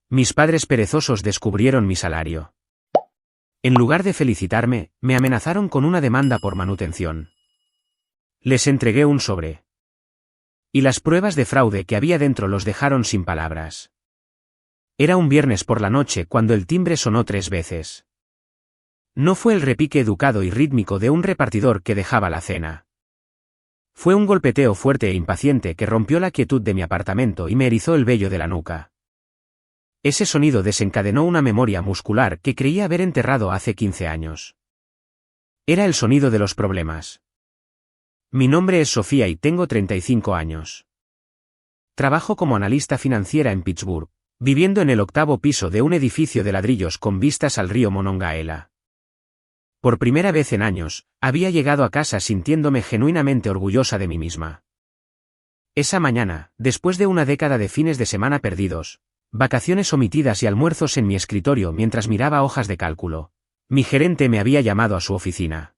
Mis padres perezosos descubrieron mi salario. En lugar de felicitarme, me amenazaron con una demanda por manutención. Les entregué un sobre. Y las pruebas de fraude que había dentro los dejaron sin palabras. Era un viernes por la noche cuando el timbre sonó 3 veces. No fue el repique educado y rítmico de un repartidor que dejaba la cena. Fue un golpeteo fuerte e impaciente que rompió la quietud de mi apartamento y me erizó el vello de la nuca. Ese sonido desencadenó una memoria muscular que creía haber enterrado hace 15 años. Era el sonido de los problemas. Mi nombre es Sofía y tengo 35 años. Trabajo como analista financiera en Pittsburgh, viviendo en el 8º piso de un edificio de ladrillos con vistas al río Monongahela. Por primera vez en años, había llegado a casa sintiéndome genuinamente orgullosa de mí misma. Esa mañana, después de una década de fines de semana perdidos, vacaciones omitidas y almuerzos en mi escritorio mientras miraba hojas de cálculo, mi gerente me había llamado a su oficina.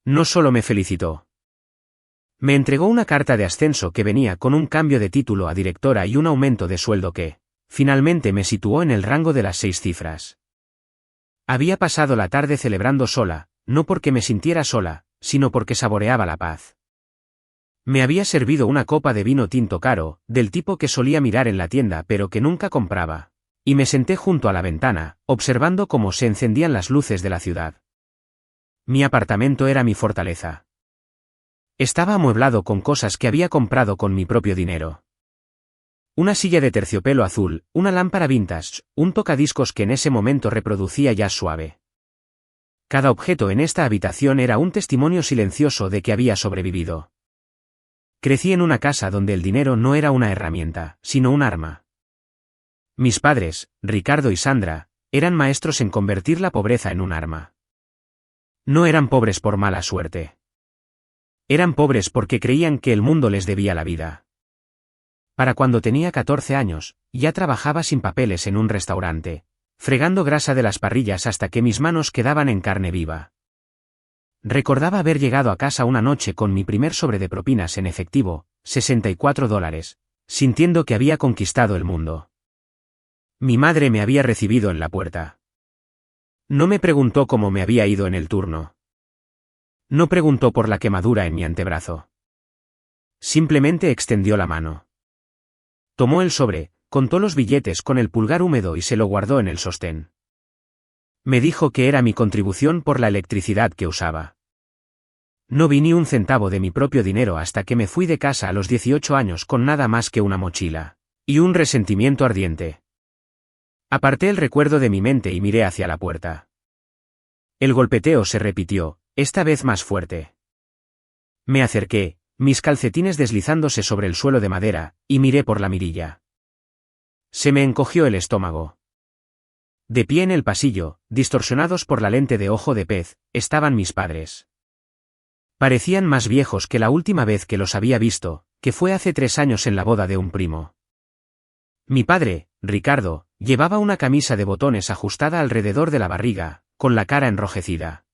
No solo me felicitó. Me entregó una carta de ascenso que venía con un cambio de título a directora y un aumento de sueldo que, finalmente me situó en el rango de las 6 cifras. Había pasado la tarde celebrando sola, no porque me sintiera sola, sino porque saboreaba la paz. Me había servido una copa de vino tinto caro, del tipo que solía mirar en la tienda pero que nunca compraba, y me senté junto a la ventana, observando cómo se encendían las luces de la ciudad. Mi apartamento era mi fortaleza. Estaba amueblado con cosas que había comprado con mi propio dinero. Una silla de terciopelo azul, una lámpara vintage, un tocadiscos que en ese momento reproducía jazz suave. Cada objeto en esta habitación era un testimonio silencioso de que había sobrevivido. Crecí en una casa donde el dinero no era una herramienta, sino un arma. Mis padres, Ricardo y Sandra, eran maestros en convertir la pobreza en un arma. No eran pobres por mala suerte. Eran pobres porque creían que el mundo les debía la vida. Para cuando tenía 14 años, ya trabajaba sin papeles en un restaurante, fregando grasa de las parrillas hasta que mis manos quedaban en carne viva. Recordaba haber llegado a casa una noche con mi primer sobre de propinas en efectivo, $64, sintiendo que había conquistado el mundo. Mi madre me había recibido en la puerta. No me preguntó cómo me había ido en el turno. No preguntó por la quemadura en mi antebrazo. Simplemente extendió la mano. Tomó el sobre, contó los billetes con el pulgar húmedo y se lo guardó en el sostén. Me dijo que era mi contribución por la electricidad que usaba. No vi ni un centavo de mi propio dinero hasta que me fui de casa a los 18 años con nada más que una mochila y un resentimiento ardiente. Aparté el recuerdo de mi mente y miré hacia la puerta. El golpeteo se repitió, esta vez más fuerte. Me acerqué, mis calcetines deslizándose sobre el suelo de madera, y miré por la mirilla. Se me encogió el estómago. De pie en el pasillo, distorsionados por la lente de ojo de pez, estaban mis padres. Parecían más viejos que la última vez que los había visto, que fue hace 3 años en la boda de un primo. Mi padre, Ricardo, llevaba una camisa de botones ajustada alrededor de la barriga, con la cara enrojecida.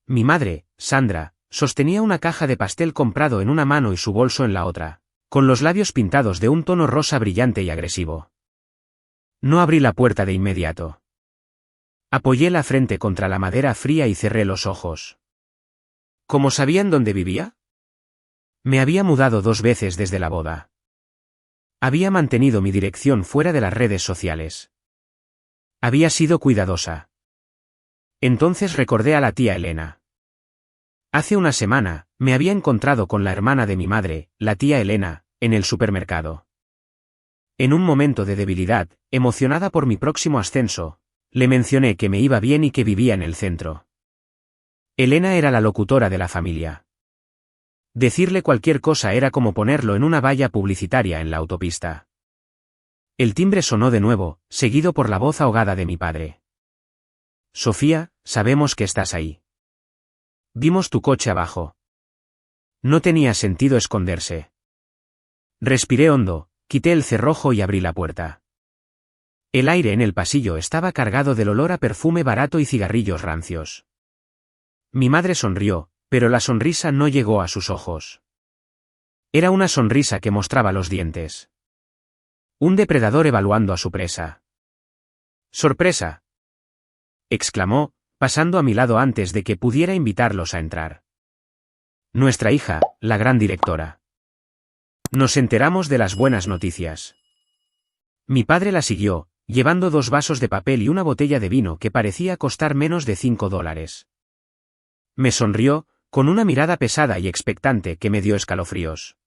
Mi madre, Sandra, sostenía una caja de pastel comprado en una mano y su bolso en la otra, con los labios pintados de un tono rosa brillante y agresivo. No abrí la puerta de inmediato. Apoyé la frente contra la madera fría y cerré los ojos. ¿Cómo sabían dónde vivía? Me había mudado 2 veces desde la boda. Había mantenido mi dirección fuera de las redes sociales. Había sido cuidadosa. Entonces recordé a la tía Elena. Hace una semana, me había encontrado con la hermana de mi madre, la tía Elena, en el supermercado. En un momento de debilidad, emocionada por mi próximo ascenso, le mencioné que me iba bien y que vivía en el centro. Elena era la locutora de la familia. Decirle cualquier cosa era como ponerlo en una valla publicitaria en la autopista. El timbre sonó de nuevo, seguido por la voz ahogada de mi padre. Sofía, sabemos que estás ahí. Vimos tu coche abajo. No tenía sentido esconderse. Respiré hondo, quité el cerrojo y abrí la puerta. El aire en el pasillo estaba cargado del olor a perfume barato y cigarrillos rancios. Mi madre sonrió, pero la sonrisa no llegó a sus ojos. Era una sonrisa que mostraba los dientes. Un depredador evaluando a su presa. ¡Sorpresa!, exclamó, pasando a mi lado antes de que pudiera invitarlos a entrar. Nuestra hija, la gran directora. Nos enteramos de las buenas noticias. Mi padre la siguió, llevando 2 vasos de papel y una botella de vino que parecía costar menos de $5. Me sonrió, con una mirada pesada y expectante que me dio escalofríos.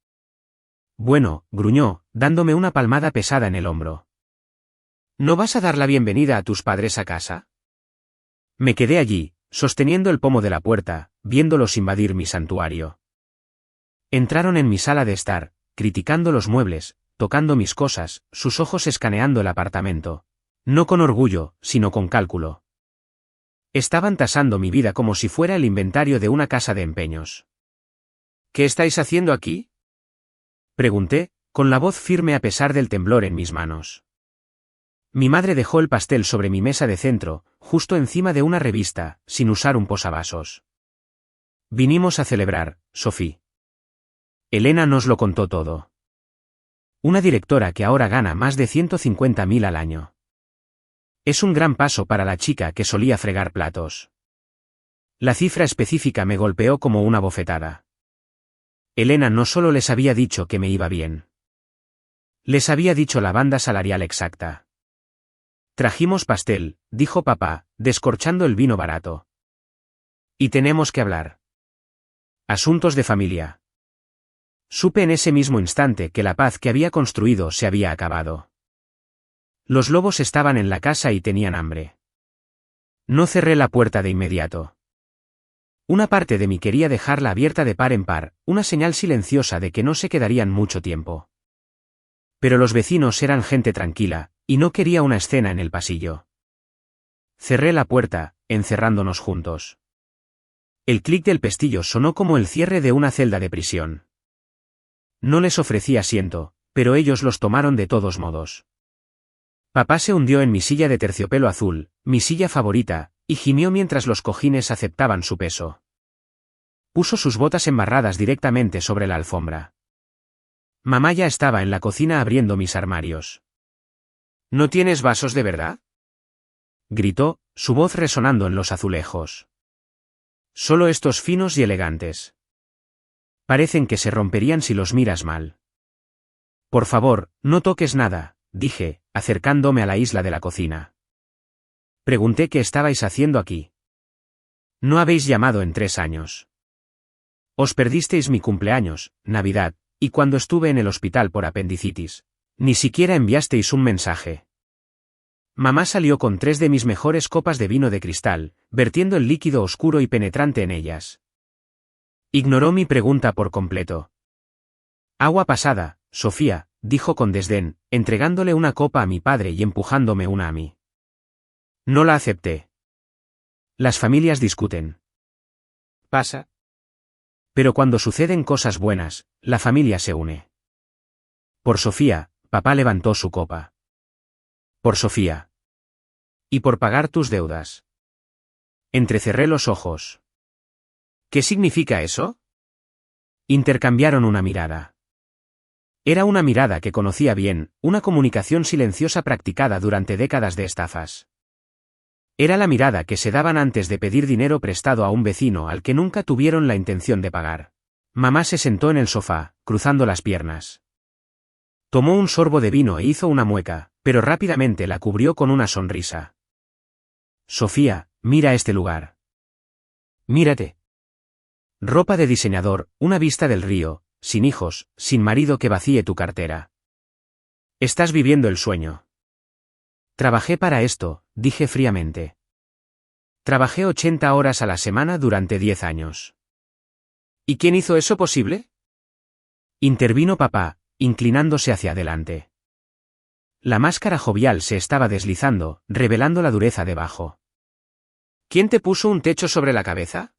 Bueno, gruñó, dándome una palmada pesada en el hombro. ¿No vas a dar la bienvenida a tus padres a casa? Me quedé allí, sosteniendo el pomo de la puerta, viéndolos invadir mi santuario. Entraron en mi sala de estar, criticando los muebles, tocando mis cosas, sus ojos escaneando el apartamento. No con orgullo, sino con cálculo. Estaban tasando mi vida como si fuera el inventario de una casa de empeños. ¿Qué estáis haciendo aquí?, pregunté, con la voz firme a pesar del temblor en mis manos. Mi madre dejó el pastel sobre mi mesa de centro, justo encima de una revista, sin usar un posavasos. Vinimos a celebrar, Sophie. Elena nos lo contó todo. Una directora que ahora gana más de 150.000 al año. Es un gran paso para la chica que solía fregar platos. La cifra específica me golpeó como una bofetada. Elena no solo les había dicho que me iba bien. Les había dicho la banda salarial exacta. Trajimos pastel, dijo papá, descorchando el vino barato. Y tenemos que hablar. Asuntos de familia. Supe en ese mismo instante que la paz que había construido se había acabado. Los lobos estaban en la casa y tenían hambre. No cerré la puerta de inmediato. Una parte de mí quería dejarla abierta de par en par, una señal silenciosa de que no se quedarían mucho tiempo. Pero los vecinos eran gente tranquila, y no quería una escena en el pasillo. Cerré la puerta, encerrándonos juntos. El clic del pestillo sonó como el cierre de una celda de prisión. No les ofrecí asiento, pero ellos los tomaron de todos modos. Papá se hundió en mi silla de terciopelo azul, mi silla favorita, y gimió mientras los cojines aceptaban su peso. Puso sus botas embarradas directamente sobre la alfombra. Mamá ya estaba en la cocina abriendo mis armarios. ¿No tienes vasos de verdad?, gritó, su voz resonando en los azulejos. Solo estos finos y elegantes. Parecen que se romperían si los miras mal. Por favor, no toques nada, dije, acercándome a la isla de la cocina. Pregunté qué estabais haciendo aquí. No habéis llamado en 3 años. Os perdisteis mi cumpleaños, Navidad, y cuando estuve en el hospital por apendicitis. Ni siquiera enviasteis un mensaje. Mamá salió con 3 de mis mejores copas de vino de cristal, vertiendo el líquido oscuro y penetrante en ellas. Ignoró mi pregunta por completo. Agua pasada, Sofía, dijo con desdén, entregándole una copa a mi padre y empujándome una a mí. No la acepté. Las familias discuten. Pasa. Pero cuando suceden cosas buenas, la familia se une. Por Sofía, papá levantó su copa. Por Sofía. Y por pagar tus deudas. Entrecerré los ojos. ¿Qué significa eso? Intercambiaron una mirada. Era una mirada que conocía bien, una comunicación silenciosa practicada durante décadas de estafas. Era la mirada que se daban antes de pedir dinero prestado a un vecino al que nunca tuvieron la intención de pagar. Mamá se sentó en el sofá, cruzando las piernas. Tomó un sorbo de vino e hizo una mueca, pero rápidamente la cubrió con una sonrisa. Sofía, mira este lugar. Mírate. Ropa de diseñador, una vista del río, sin hijos, sin marido que vacíe tu cartera. Estás viviendo el sueño. Trabajé para esto, dije fríamente. Trabajé 80 horas a la semana durante 10 años. ¿Y quién hizo eso posible? Intervino papá, inclinándose hacia adelante. La máscara jovial se estaba deslizando, revelando la dureza debajo. ¿Quién te puso un techo sobre la cabeza?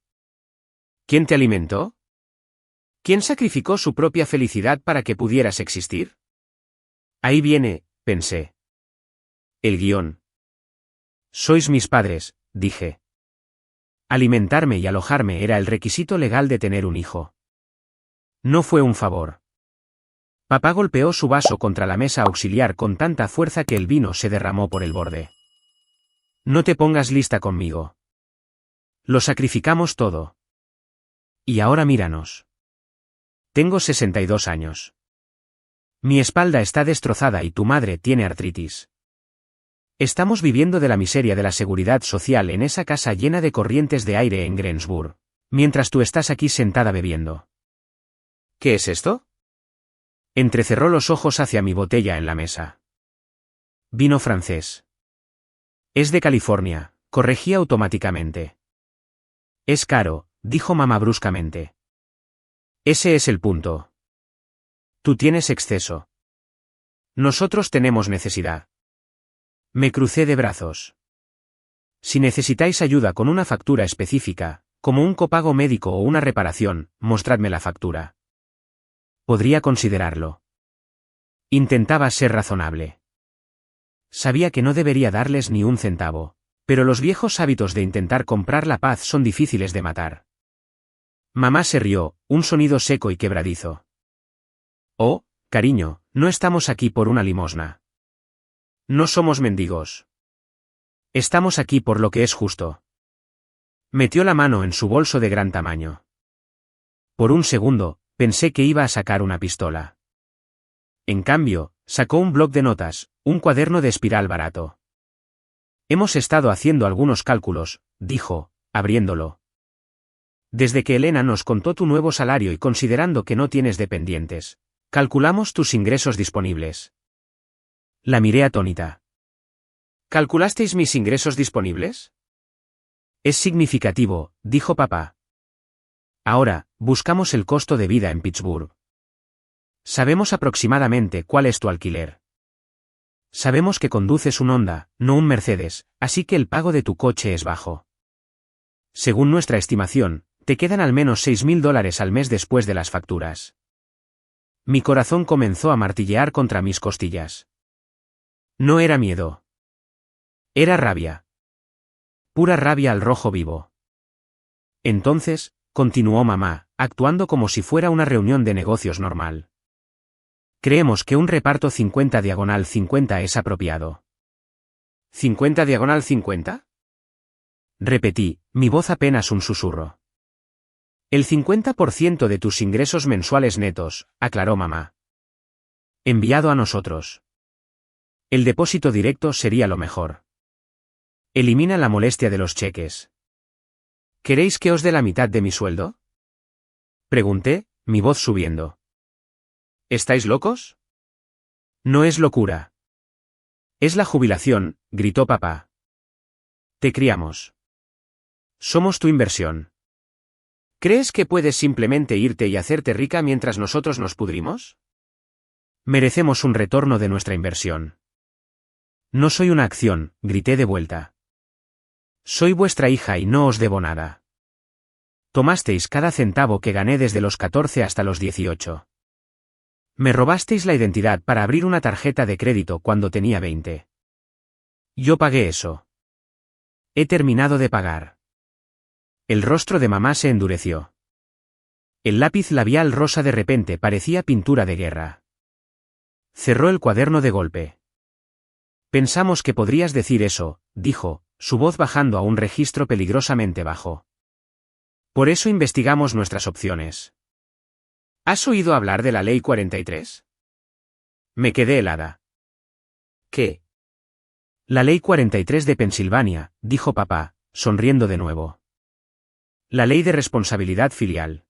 ¿Quién te alimentó? ¿Quién sacrificó su propia felicidad para que pudieras existir? Ahí viene, pensé. El guión. Sois mis padres, dije. Alimentarme y alojarme era el requisito legal de tener un hijo. No fue un favor. Papá golpeó su vaso contra la mesa auxiliar con tanta fuerza que el vino se derramó por el borde. No te pongas lista conmigo. Lo sacrificamos todo. Y ahora míranos. Tengo 62 años. Mi espalda está destrozada y tu madre tiene artritis. Estamos viviendo de la miseria de la seguridad social en esa casa llena de corrientes de aire en Greensburg, mientras tú estás aquí sentada bebiendo. ¿Qué es esto? Entrecerró los ojos hacia mi botella en la mesa. Vino francés. Es de California, corregí automáticamente. Es caro, dijo mamá bruscamente. Ese es el punto. Tú tienes exceso. Nosotros tenemos necesidad. Me crucé de brazos. Si necesitáis ayuda con una factura específica, como un copago médico o una reparación, mostradme la factura. Podría considerarlo. Intentaba ser razonable. Sabía que no debería darles ni un centavo, pero los viejos hábitos de intentar comprar la paz son difíciles de matar. Mamá se rió, un sonido seco y quebradizo. Oh, cariño, no estamos aquí por una limosna. No somos mendigos. Estamos aquí por lo que es justo. Metió la mano en su bolso de gran tamaño. Por un segundo, pensé que iba a sacar una pistola. En cambio, sacó un bloc de notas, un cuaderno de espiral barato. Hemos estado haciendo algunos cálculos, dijo, abriéndolo. Desde que Elena nos contó tu nuevo salario y considerando que no tienes dependientes, calculamos tus ingresos disponibles. La miré atónita. ¿Calculasteis mis ingresos disponibles? Es significativo, dijo papá. Ahora, buscamos el costo de vida en Pittsburgh. Sabemos aproximadamente cuál es tu alquiler. Sabemos que conduces un Honda, no un Mercedes, así que el pago de tu coche es bajo. Según nuestra estimación, te quedan al menos $6,000 al mes después de las facturas. Mi corazón comenzó a martillear contra mis costillas. No era miedo. Era rabia. Pura rabia al rojo vivo. Entonces, continuó mamá, actuando como si fuera una reunión de negocios normal. Creemos que un reparto 50/50 es apropiado. ¿50/50? Repetí, mi voz apenas un susurro. El 50% de tus ingresos mensuales netos, aclaró mamá. Enviado a nosotros. El depósito directo sería lo mejor. Elimina la molestia de los cheques. ¿Queréis que os dé la mitad de mi sueldo? Pregunté, mi voz subiendo. ¿Estáis locos? No es locura. Es la jubilación, gritó papá. Te criamos. Somos tu inversión. ¿Crees que puedes simplemente irte y hacerte rica mientras nosotros nos pudrimos? Merecemos un retorno de nuestra inversión. No soy una acción, grité de vuelta. Soy vuestra hija y no os debo nada. Tomasteis cada centavo que gané desde los 14 hasta los 18. Me robasteis la identidad para abrir una tarjeta de crédito cuando tenía 20. Yo pagué eso. He terminado de pagar. El rostro de mamá se endureció. El lápiz labial rosa de repente parecía pintura de guerra. Cerró el cuaderno de golpe. Pensamos que podrías decir eso, dijo, su voz bajando a un registro peligrosamente bajo. Por eso investigamos nuestras opciones. ¿Has oído hablar de la Ley 43? Me quedé helada. ¿Qué? La Ley 43 de Pensilvania, dijo papá, sonriendo de nuevo. La ley de responsabilidad filial.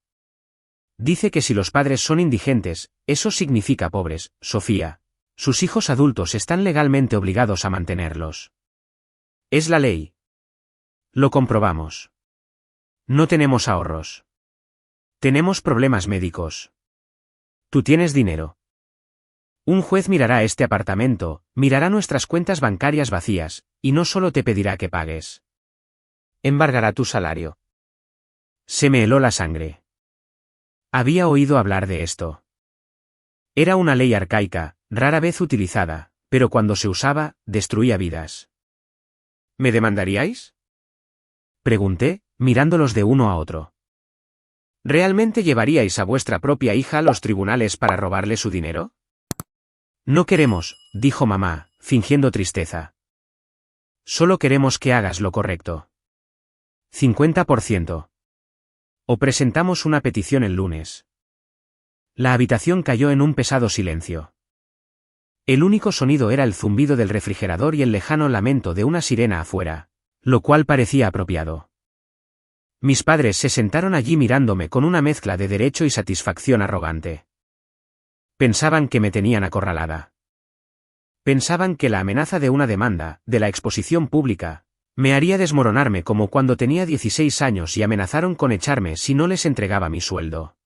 Dice que si los padres son indigentes, eso significa pobres, Sofía. Sus hijos adultos están legalmente obligados a mantenerlos. Es la ley. Lo comprobamos. No tenemos ahorros. Tenemos problemas médicos. Tú tienes dinero. Un juez mirará este apartamento, mirará nuestras cuentas bancarias vacías, y no solo te pedirá que pagues. Embargará tu salario. Se me heló la sangre. Había oído hablar de esto. Era una ley arcaica, rara vez utilizada, pero cuando se usaba, destruía vidas. ¿Me demandaríais? Pregunté, mirándolos de uno a otro. ¿Realmente llevaríais a vuestra propia hija a los tribunales para robarle su dinero? No queremos, dijo mamá, fingiendo tristeza. Solo queremos que hagas lo correcto. 50%. O presentamos una petición el lunes. La habitación cayó en un pesado silencio. El único sonido era el zumbido del refrigerador y el lejano lamento de una sirena afuera, lo cual parecía apropiado. Mis padres se sentaron allí mirándome con una mezcla de derecho y satisfacción arrogante. Pensaban que me tenían acorralada. Pensaban que la amenaza de una demanda, de la exposición pública, me haría desmoronarme como cuando tenía 16 años y amenazaron con echarme si no les entregaba mi sueldo.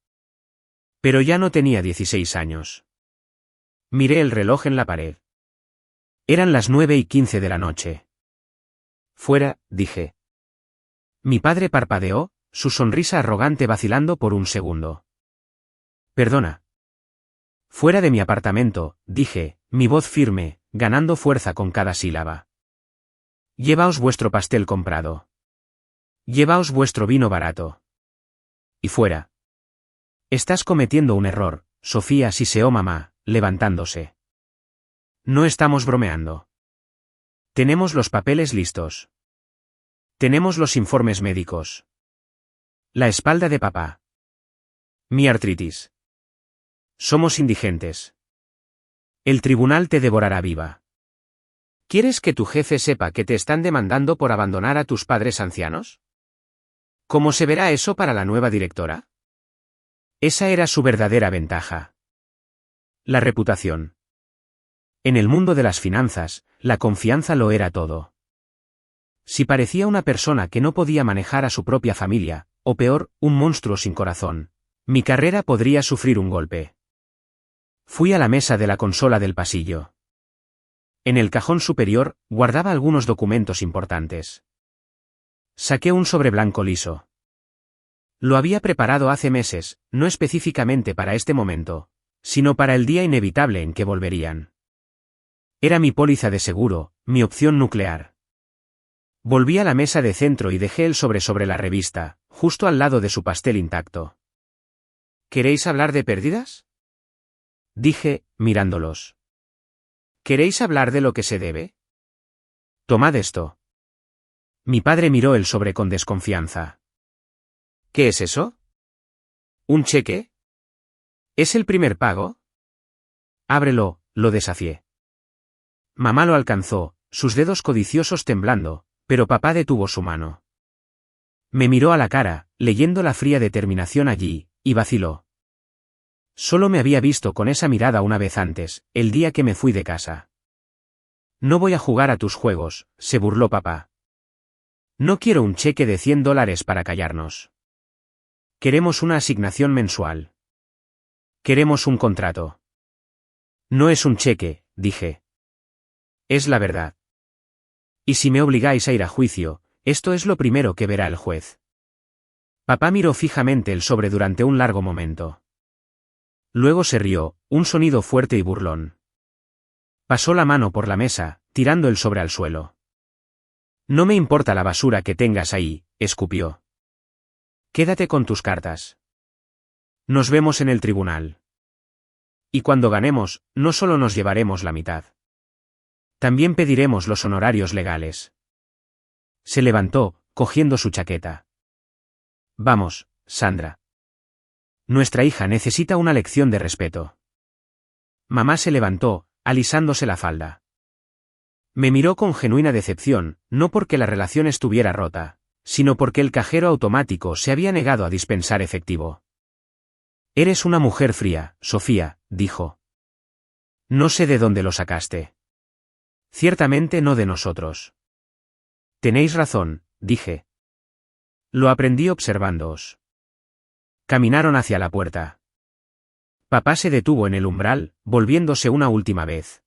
Pero ya no tenía 16 años. Miré el reloj en la pared. Eran las 9:15 de la noche. Fuera, dije. Mi padre parpadeó, su sonrisa arrogante vacilando por un segundo. Perdona. Fuera de mi apartamento, dije, mi voz firme, ganando fuerza con cada sílaba. Llevaos vuestro pastel comprado. Llevaos vuestro vino barato. Y fuera. Estás cometiendo un error, Sofía, siseó mamá, levantándose. No estamos bromeando. Tenemos los papeles listos. Tenemos los informes médicos. La espalda de papá. Mi artritis. Somos indigentes. El tribunal te devorará viva. ¿Quieres que tu jefe sepa que te están demandando por abandonar a tus padres ancianos? ¿Cómo se verá eso para la nueva directora? Esa era su verdadera ventaja. La reputación. En el mundo de las finanzas, la confianza lo era todo. Si parecía una persona que no podía manejar a su propia familia, o peor, un monstruo sin corazón, mi carrera podría sufrir un golpe. Fui a la mesa de la consola del pasillo. En el cajón superior, guardaba algunos documentos importantes. Saqué un sobre blanco liso. Lo había preparado hace meses, no específicamente para este momento, sino para el día inevitable en que volverían. Era mi póliza de seguro, mi opción nuclear. Volví a la mesa de centro y dejé el sobre la revista, justo al lado de su pastel intacto. ¿Queréis hablar de pérdidas? Dije, mirándolos. ¿Queréis hablar de lo que se debe? Tomad esto. Mi padre miró el sobre con desconfianza. ¿Qué es eso? ¿Un cheque? ¿Es el primer pago? Ábrelo, lo desafié. Mamá lo alcanzó, sus dedos codiciosos temblando, pero papá detuvo su mano. Me miró a la cara, leyendo la fría determinación allí, y vaciló. Solo me había visto con esa mirada una vez antes, el día que me fui de casa. No voy a jugar a tus juegos, se burló papá. No quiero un cheque de $100 para callarnos. Queremos una asignación mensual. Queremos un contrato. No es un cheque, dije. Es la verdad. Y si me obligáis a ir a juicio, esto es lo primero que verá el juez. Papá miró fijamente el sobre durante un largo momento. Luego se rió, un sonido fuerte y burlón. Pasó la mano por la mesa, tirando el sobre al suelo. No me importa la basura que tengas ahí, escupió. Quédate con tus cartas. Nos vemos en el tribunal. Y cuando ganemos, no solo nos llevaremos la mitad. También pediremos los honorarios legales. Se levantó, cogiendo su chaqueta. Vamos, Sandra. Nuestra hija necesita una lección de respeto. Mamá se levantó, alisándose la falda. Me miró con genuina decepción, no porque la relación estuviera rota, sino porque el cajero automático se había negado a dispensar efectivo. Eres una mujer fría, Sofía, dijo. No sé de dónde lo sacaste. Ciertamente no de nosotros. Tenéis razón, dije. Lo aprendí observándoos. Caminaron hacia la puerta. Papá se detuvo en el umbral, volviéndose una última vez.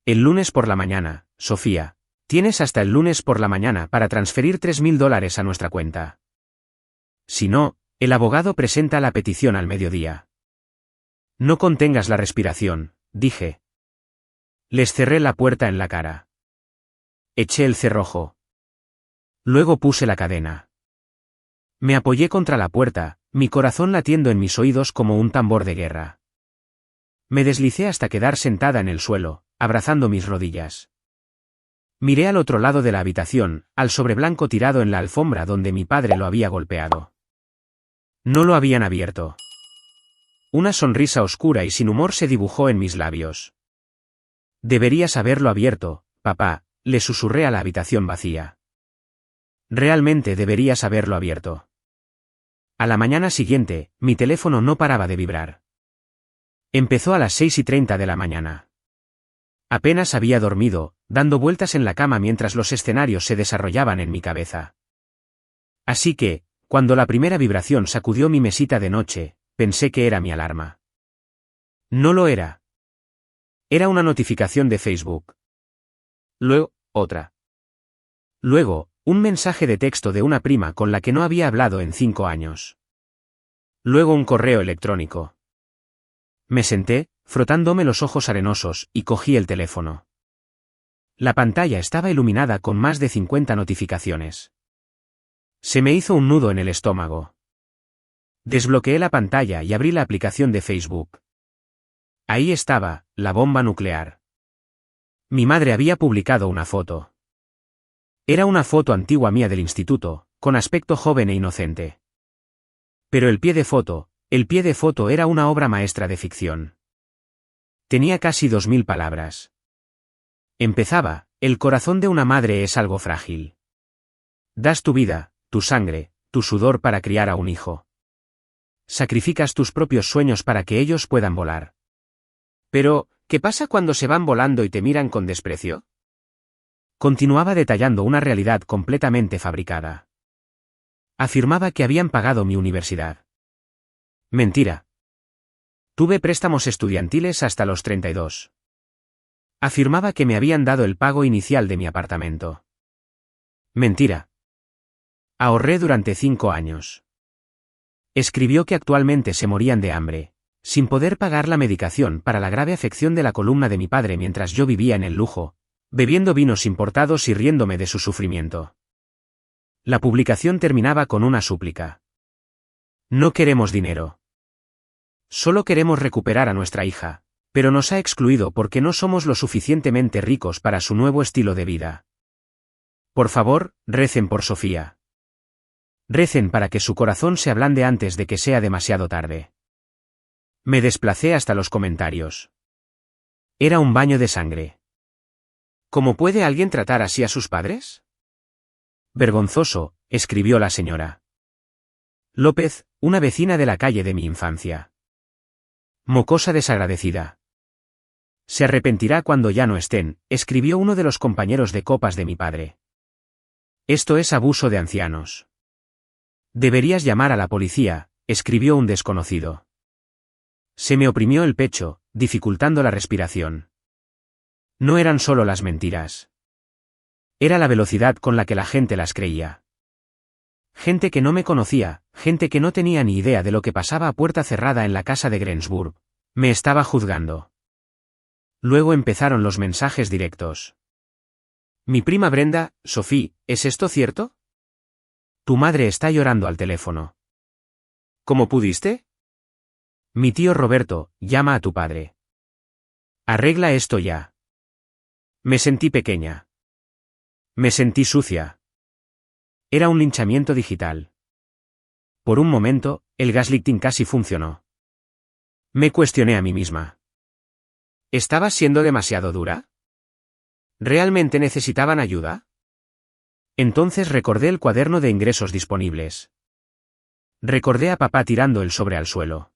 El lunes por la mañana, Sofía. Tienes hasta el lunes por la mañana para transferir $3.000 a nuestra cuenta. Si no, el abogado presenta la petición al mediodía. No contengas la respiración, dije. Les cerré la puerta en la cara. Eché el cerrojo. Luego puse la cadena. Me apoyé contra la puerta, mi corazón latiendo en mis oídos como un tambor de guerra. Me deslicé hasta quedar sentada en el suelo, abrazando mis rodillas. Miré al otro lado de la habitación, al sobre blanco tirado en la alfombra donde mi padre lo había golpeado. No lo habían abierto. Una sonrisa oscura y sin humor se dibujó en mis labios. Deberías haberlo abierto, papá, le susurré a la habitación vacía. Realmente deberías haberlo abierto. A la mañana siguiente, mi teléfono no paraba de vibrar. Empezó a las 6:30 de la mañana. Apenas había dormido, dando vueltas en la cama mientras los escenarios se desarrollaban en mi cabeza. Así que, cuando la primera vibración sacudió mi mesita de noche, pensé que era mi alarma. No lo era. Era una notificación de Facebook. Luego, otra. Luego, un mensaje de texto de una prima con la que no había hablado en 5 años. Luego un correo electrónico. Me senté, frotándome los ojos arenosos, y cogí el teléfono. La pantalla estaba iluminada con más de 50 notificaciones. Se me hizo un nudo en el estómago. Desbloqueé la pantalla y abrí la aplicación de Facebook. Ahí estaba, la bomba nuclear. Mi madre había publicado una foto. Era una foto antigua mía del instituto, con aspecto joven e inocente. Pero el pie de foto era una obra maestra de ficción. Tenía casi 2000 palabras. Empezaba: el corazón de una madre es algo frágil. Das tu vida, tu sangre, tu sudor para criar a un hijo. Sacrificas tus propios sueños para que ellos puedan volar. Pero, ¿qué pasa cuando se van volando y te miran con desprecio? Continuaba detallando una realidad completamente fabricada. Afirmaba que habían pagado mi universidad. Mentira. Tuve préstamos estudiantiles hasta los 32. Afirmaba que me habían dado el pago inicial de mi apartamento. Mentira. Ahorré durante 5 años. Escribió que actualmente se morían de hambre, sin poder pagar la medicación para la grave afección de la columna de mi padre mientras yo vivía en el lujo, bebiendo vinos importados y riéndome de su sufrimiento. La publicación terminaba con una súplica. No queremos dinero. Solo queremos recuperar a nuestra hija, pero nos ha excluido porque no somos lo suficientemente ricos para su nuevo estilo de vida. Por favor, recen por Sofía. Recen para que su corazón se ablande antes de que sea demasiado tarde. Me desplacé hasta los comentarios. Era un baño de sangre. ¿Cómo puede alguien tratar así a sus padres? Vergonzoso, escribió la señora López, una vecina de la calle de mi infancia. Mocosa desagradecida. Se arrepentirá cuando ya no estén, escribió uno de los compañeros de copas de mi padre. Esto es abuso de ancianos. Deberías llamar a la policía, escribió un desconocido. Se me oprimió el pecho, dificultando la respiración. No eran solo las mentiras. Era la velocidad con la que la gente las creía. Gente que no me conocía, gente que no tenía ni idea de lo que pasaba a puerta cerrada en la casa de Greensburg, me estaba juzgando. Luego empezaron los mensajes directos. Mi prima Brenda, Sophie, ¿es esto cierto? Tu madre está llorando al teléfono. ¿Cómo pudiste? Mi tío Roberto, llama a tu padre. Arregla esto ya. Me sentí pequeña. Me sentí sucia. Era un linchamiento digital. Por un momento, el gaslighting casi funcionó. Me cuestioné a mí misma. ¿Estabas siendo demasiado dura? ¿Realmente necesitaban ayuda? Entonces recordé el cuaderno de ingresos disponibles. Recordé a papá tirando el sobre al suelo.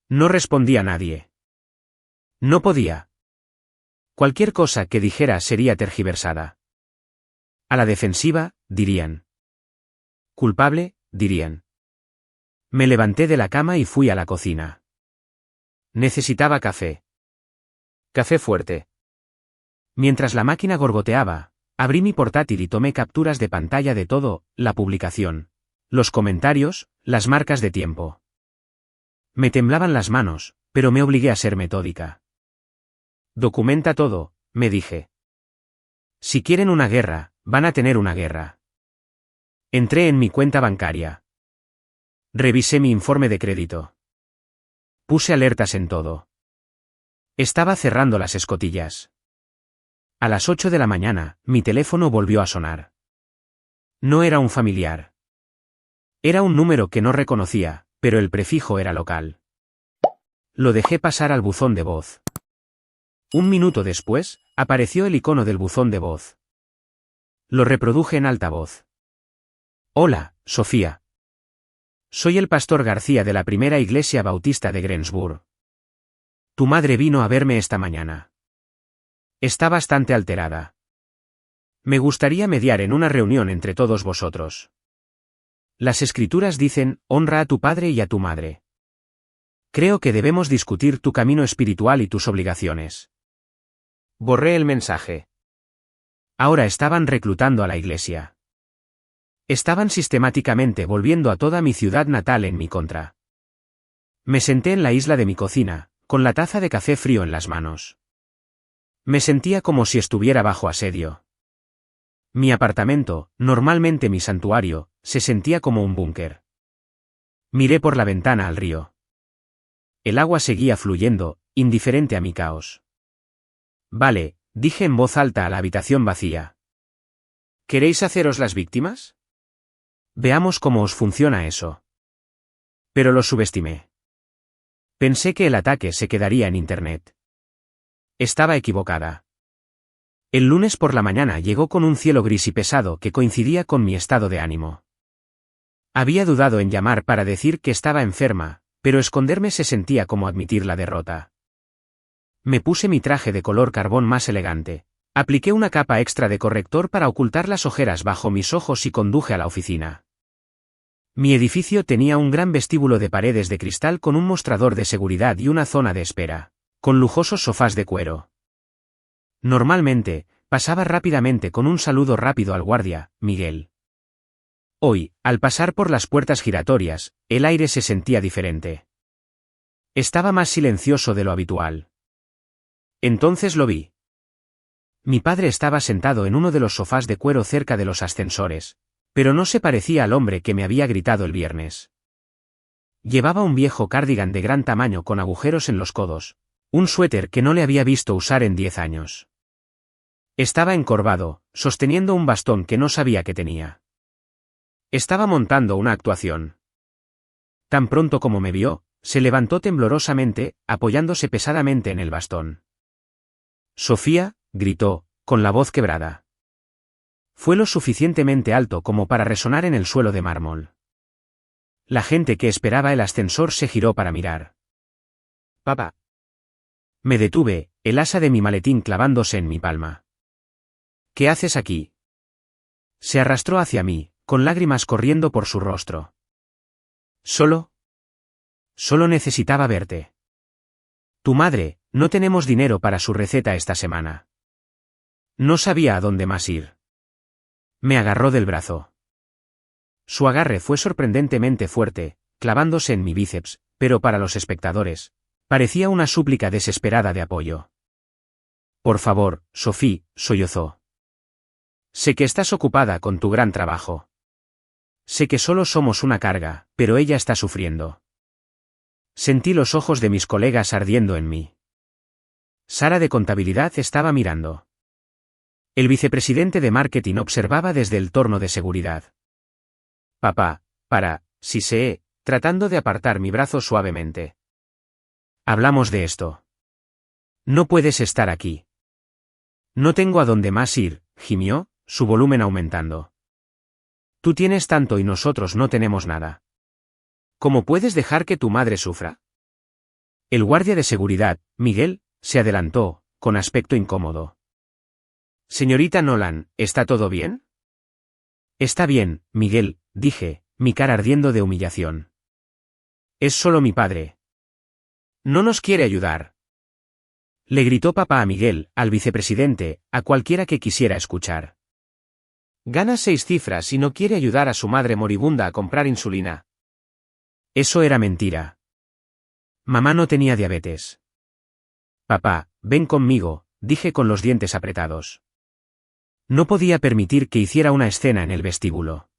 No respondía nadie. No podía. Cualquier cosa que dijera sería tergiversada. A la defensiva, dirían. Culpable, dirían. Me levanté de la cama y fui a la cocina. Necesitaba café. Café fuerte. Mientras la máquina gorgoteaba, abrí mi portátil y tomé capturas de pantalla de todo: la publicación, los comentarios, las marcas de tiempo. Me temblaban las manos, pero me obligué a ser metódica. Documenta todo, me dije. Si quieren una guerra, van a tener una guerra. Entré en mi cuenta bancaria. Revisé mi informe de crédito. Puse alertas en todo. Estaba cerrando las escotillas. A las 8 de la mañana, mi teléfono volvió a sonar. No era un familiar. Era un número que no reconocía, pero el prefijo era local. Lo dejé pasar al buzón de voz. Un minuto después, apareció el icono del buzón de voz. Lo reproduje en alta voz. Hola, Sofía. Soy el pastor García de la Primera Iglesia Bautista de Greensburg. Tu madre vino a verme esta mañana. Está bastante alterada. Me gustaría mediar en una reunión entre todos vosotros. Las Escrituras dicen, honra a tu padre y a tu madre. Creo que debemos discutir tu camino espiritual y tus obligaciones. Borré el mensaje. Ahora estaban reclutando a la iglesia. Estaban sistemáticamente volviendo a toda mi ciudad natal en mi contra. Me senté en la isla de mi cocina, con la taza de café frío en las manos. Me sentía como si estuviera bajo asedio. Mi apartamento, normalmente mi santuario, se sentía como un búnker. Miré por la ventana al río. El agua seguía fluyendo, indiferente a mi caos. Vale, dije en voz alta a la habitación vacía. ¿Queréis haceros las víctimas? Veamos cómo os funciona eso. Pero lo subestimé. Pensé que el ataque se quedaría en Internet. Estaba equivocada. El lunes por la mañana llegó con un cielo gris y pesado que coincidía con mi estado de ánimo. Había dudado en llamar para decir que estaba enferma, pero esconderme se sentía como admitir la derrota. Me puse mi traje de color carbón más elegante, apliqué una capa extra de corrector para ocultar las ojeras bajo mis ojos y conduje a la oficina. Mi edificio tenía un gran vestíbulo de paredes de cristal con un mostrador de seguridad y una zona de espera, con lujosos sofás de cuero. Normalmente, pasaba rápidamente con un saludo rápido al guardia, Miguel. Hoy, al pasar por las puertas giratorias, el aire se sentía diferente. Estaba más silencioso de lo habitual. Entonces lo vi. Mi padre estaba sentado en uno de los sofás de cuero cerca de los ascensores, pero no se parecía al hombre que me había gritado el viernes. Llevaba un viejo cardigan de gran tamaño con agujeros en los codos, un suéter que no le había visto usar en 10 años. Estaba encorvado, sosteniendo un bastón que no sabía que tenía. Estaba montando una actuación. Tan pronto como me vio, se levantó temblorosamente, apoyándose pesadamente en el bastón. Sofía, gritó, con la voz quebrada. Fue lo suficientemente alto como para resonar en el suelo de mármol. La gente que esperaba el ascensor se giró para mirar. Papá. Me detuve, el asa de mi maletín clavándose en mi palma. ¿Qué haces aquí? Se arrastró hacia mí, con lágrimas corriendo por su rostro. Solo necesitaba verte. Tu madre, no tenemos dinero para su receta esta semana. No sabía a dónde más ir. Me agarró del brazo. Su agarre fue sorprendentemente fuerte, clavándose en mi bíceps, pero para los espectadores, parecía una súplica desesperada de apoyo. Por favor, Sophie, sollozó. Sé que estás ocupada con tu gran trabajo. Sé que solo somos una carga, pero ella está sufriendo. Sentí los ojos de mis colegas ardiendo en mí. Sara de contabilidad estaba mirando. El vicepresidente de marketing observaba desde el torno de seguridad. Papá, siseé, tratando de apartar mi brazo suavemente. Hablamos de esto. No puedes estar aquí. No tengo a dónde más ir, gimió, su volumen aumentando. Tú tienes tanto y nosotros no tenemos nada. ¿Cómo puedes dejar que tu madre sufra? El guardia de seguridad, Miguel, se adelantó, con aspecto incómodo. Señorita Nolan, ¿está todo bien? Está bien, Miguel, dije, mi cara ardiendo de humillación. Es solo mi padre. No nos quiere ayudar. Le gritó papá a Miguel, al vicepresidente, a cualquiera que quisiera escuchar. Gana 6 cifras y no quiere ayudar a su madre moribunda a comprar insulina. Eso era mentira. Mamá no tenía diabetes. Papá, ven conmigo, dije con los dientes apretados. No podía permitir que hiciera una escena en el vestíbulo.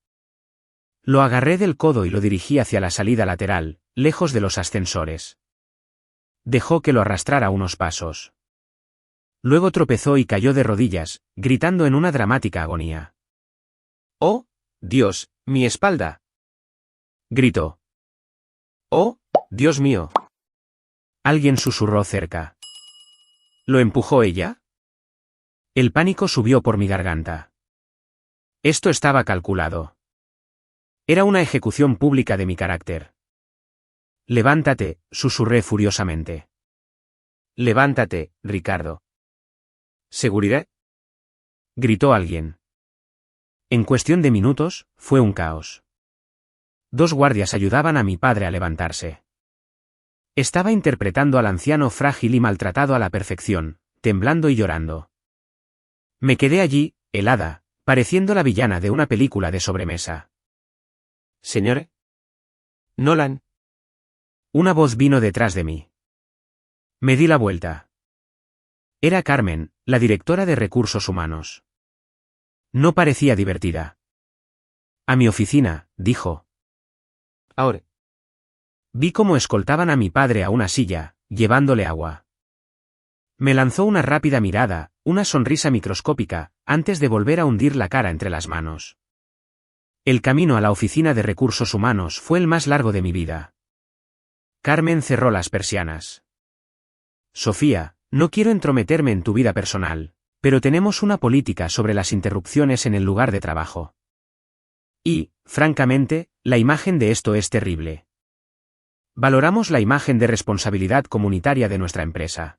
Lo agarré del codo y lo dirigí hacia la salida lateral, lejos de los ascensores. Dejó que lo arrastrara unos pasos. Luego tropezó y cayó de rodillas, gritando en una dramática agonía. «¡Oh, Dios, mi espalda!», gritó. «¡Oh, Dios mío!». Alguien susurró cerca. ¿Lo empujó ella? El pánico subió por mi garganta. Esto estaba calculado. Era una ejecución pública de mi carácter. «Levántate», susurré furiosamente. «Levántate, Ricardo». «¿Seguridad?», gritó alguien. En cuestión de minutos, fue un caos. 2 guardias ayudaban a mi padre a levantarse. Estaba interpretando al anciano frágil y maltratado a la perfección, temblando y llorando. Me quedé allí, helada, pareciendo la villana de una película de sobremesa. «Señor Nolan». Una voz vino detrás de mí. Me di la vuelta. Era Carmen, la directora de Recursos Humanos. No parecía divertida. «A mi oficina», dijo. «Ahora». Vi cómo escoltaban a mi padre a una silla, llevándole agua. Me lanzó una rápida mirada, una sonrisa microscópica, antes de volver a hundir la cara entre las manos. El camino a la oficina de Recursos Humanos fue el más largo de mi vida. Carmen cerró las persianas. «Sofía, no quiero entrometerme en tu vida personal, pero tenemos una política sobre las interrupciones en el lugar de trabajo. Y, francamente, la imagen de esto es terrible. Valoramos la imagen de responsabilidad comunitaria de nuestra empresa».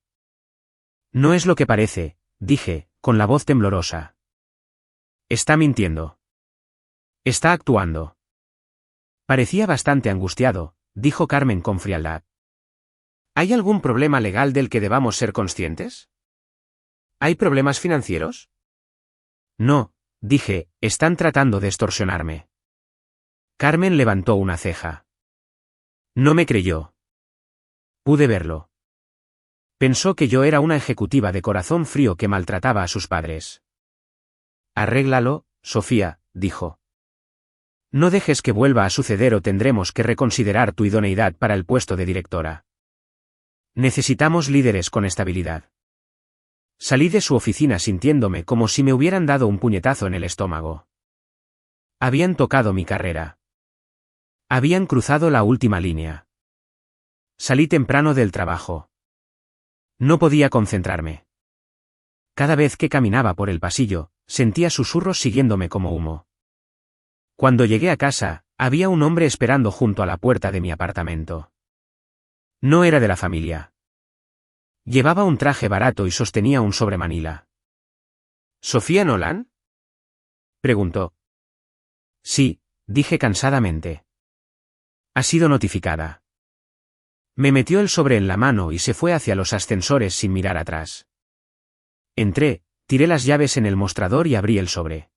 «No es lo que parece», dije, con la voz temblorosa. «Está mintiendo. Está actuando». Parecía bastante angustiado, dijo Carmen con frialdad. «¿Hay algún problema legal del que debamos ser conscientes? ¿Hay problemas financieros?». «No», dije, «están tratando de extorsionarme». Carmen levantó una ceja. No me creyó. Pude verlo. Pensó que yo era una ejecutiva de corazón frío que maltrataba a sus padres. «Arréglalo, Sofía», dijo. «No dejes que vuelva a suceder o tendremos que reconsiderar tu idoneidad para el puesto de directora. Necesitamos líderes con estabilidad». Salí de su oficina sintiéndome como si me hubieran dado un puñetazo en el estómago. Habían tocado mi carrera. Habían cruzado la última línea. Salí temprano del trabajo. No podía concentrarme. Cada vez que caminaba por el pasillo, sentía susurros siguiéndome como humo. Cuando llegué a casa, había un hombre esperando junto a la puerta de mi apartamento. No era de la familia. Llevaba un traje barato y sostenía un sobremanila. «¿Sofía Nolan?», preguntó. «Sí», dije cansadamente. «Ha sido notificada». Me metió el sobre en la mano y se fue hacia los ascensores sin mirar atrás. Entré, tiré las llaves en el mostrador y abrí el sobre.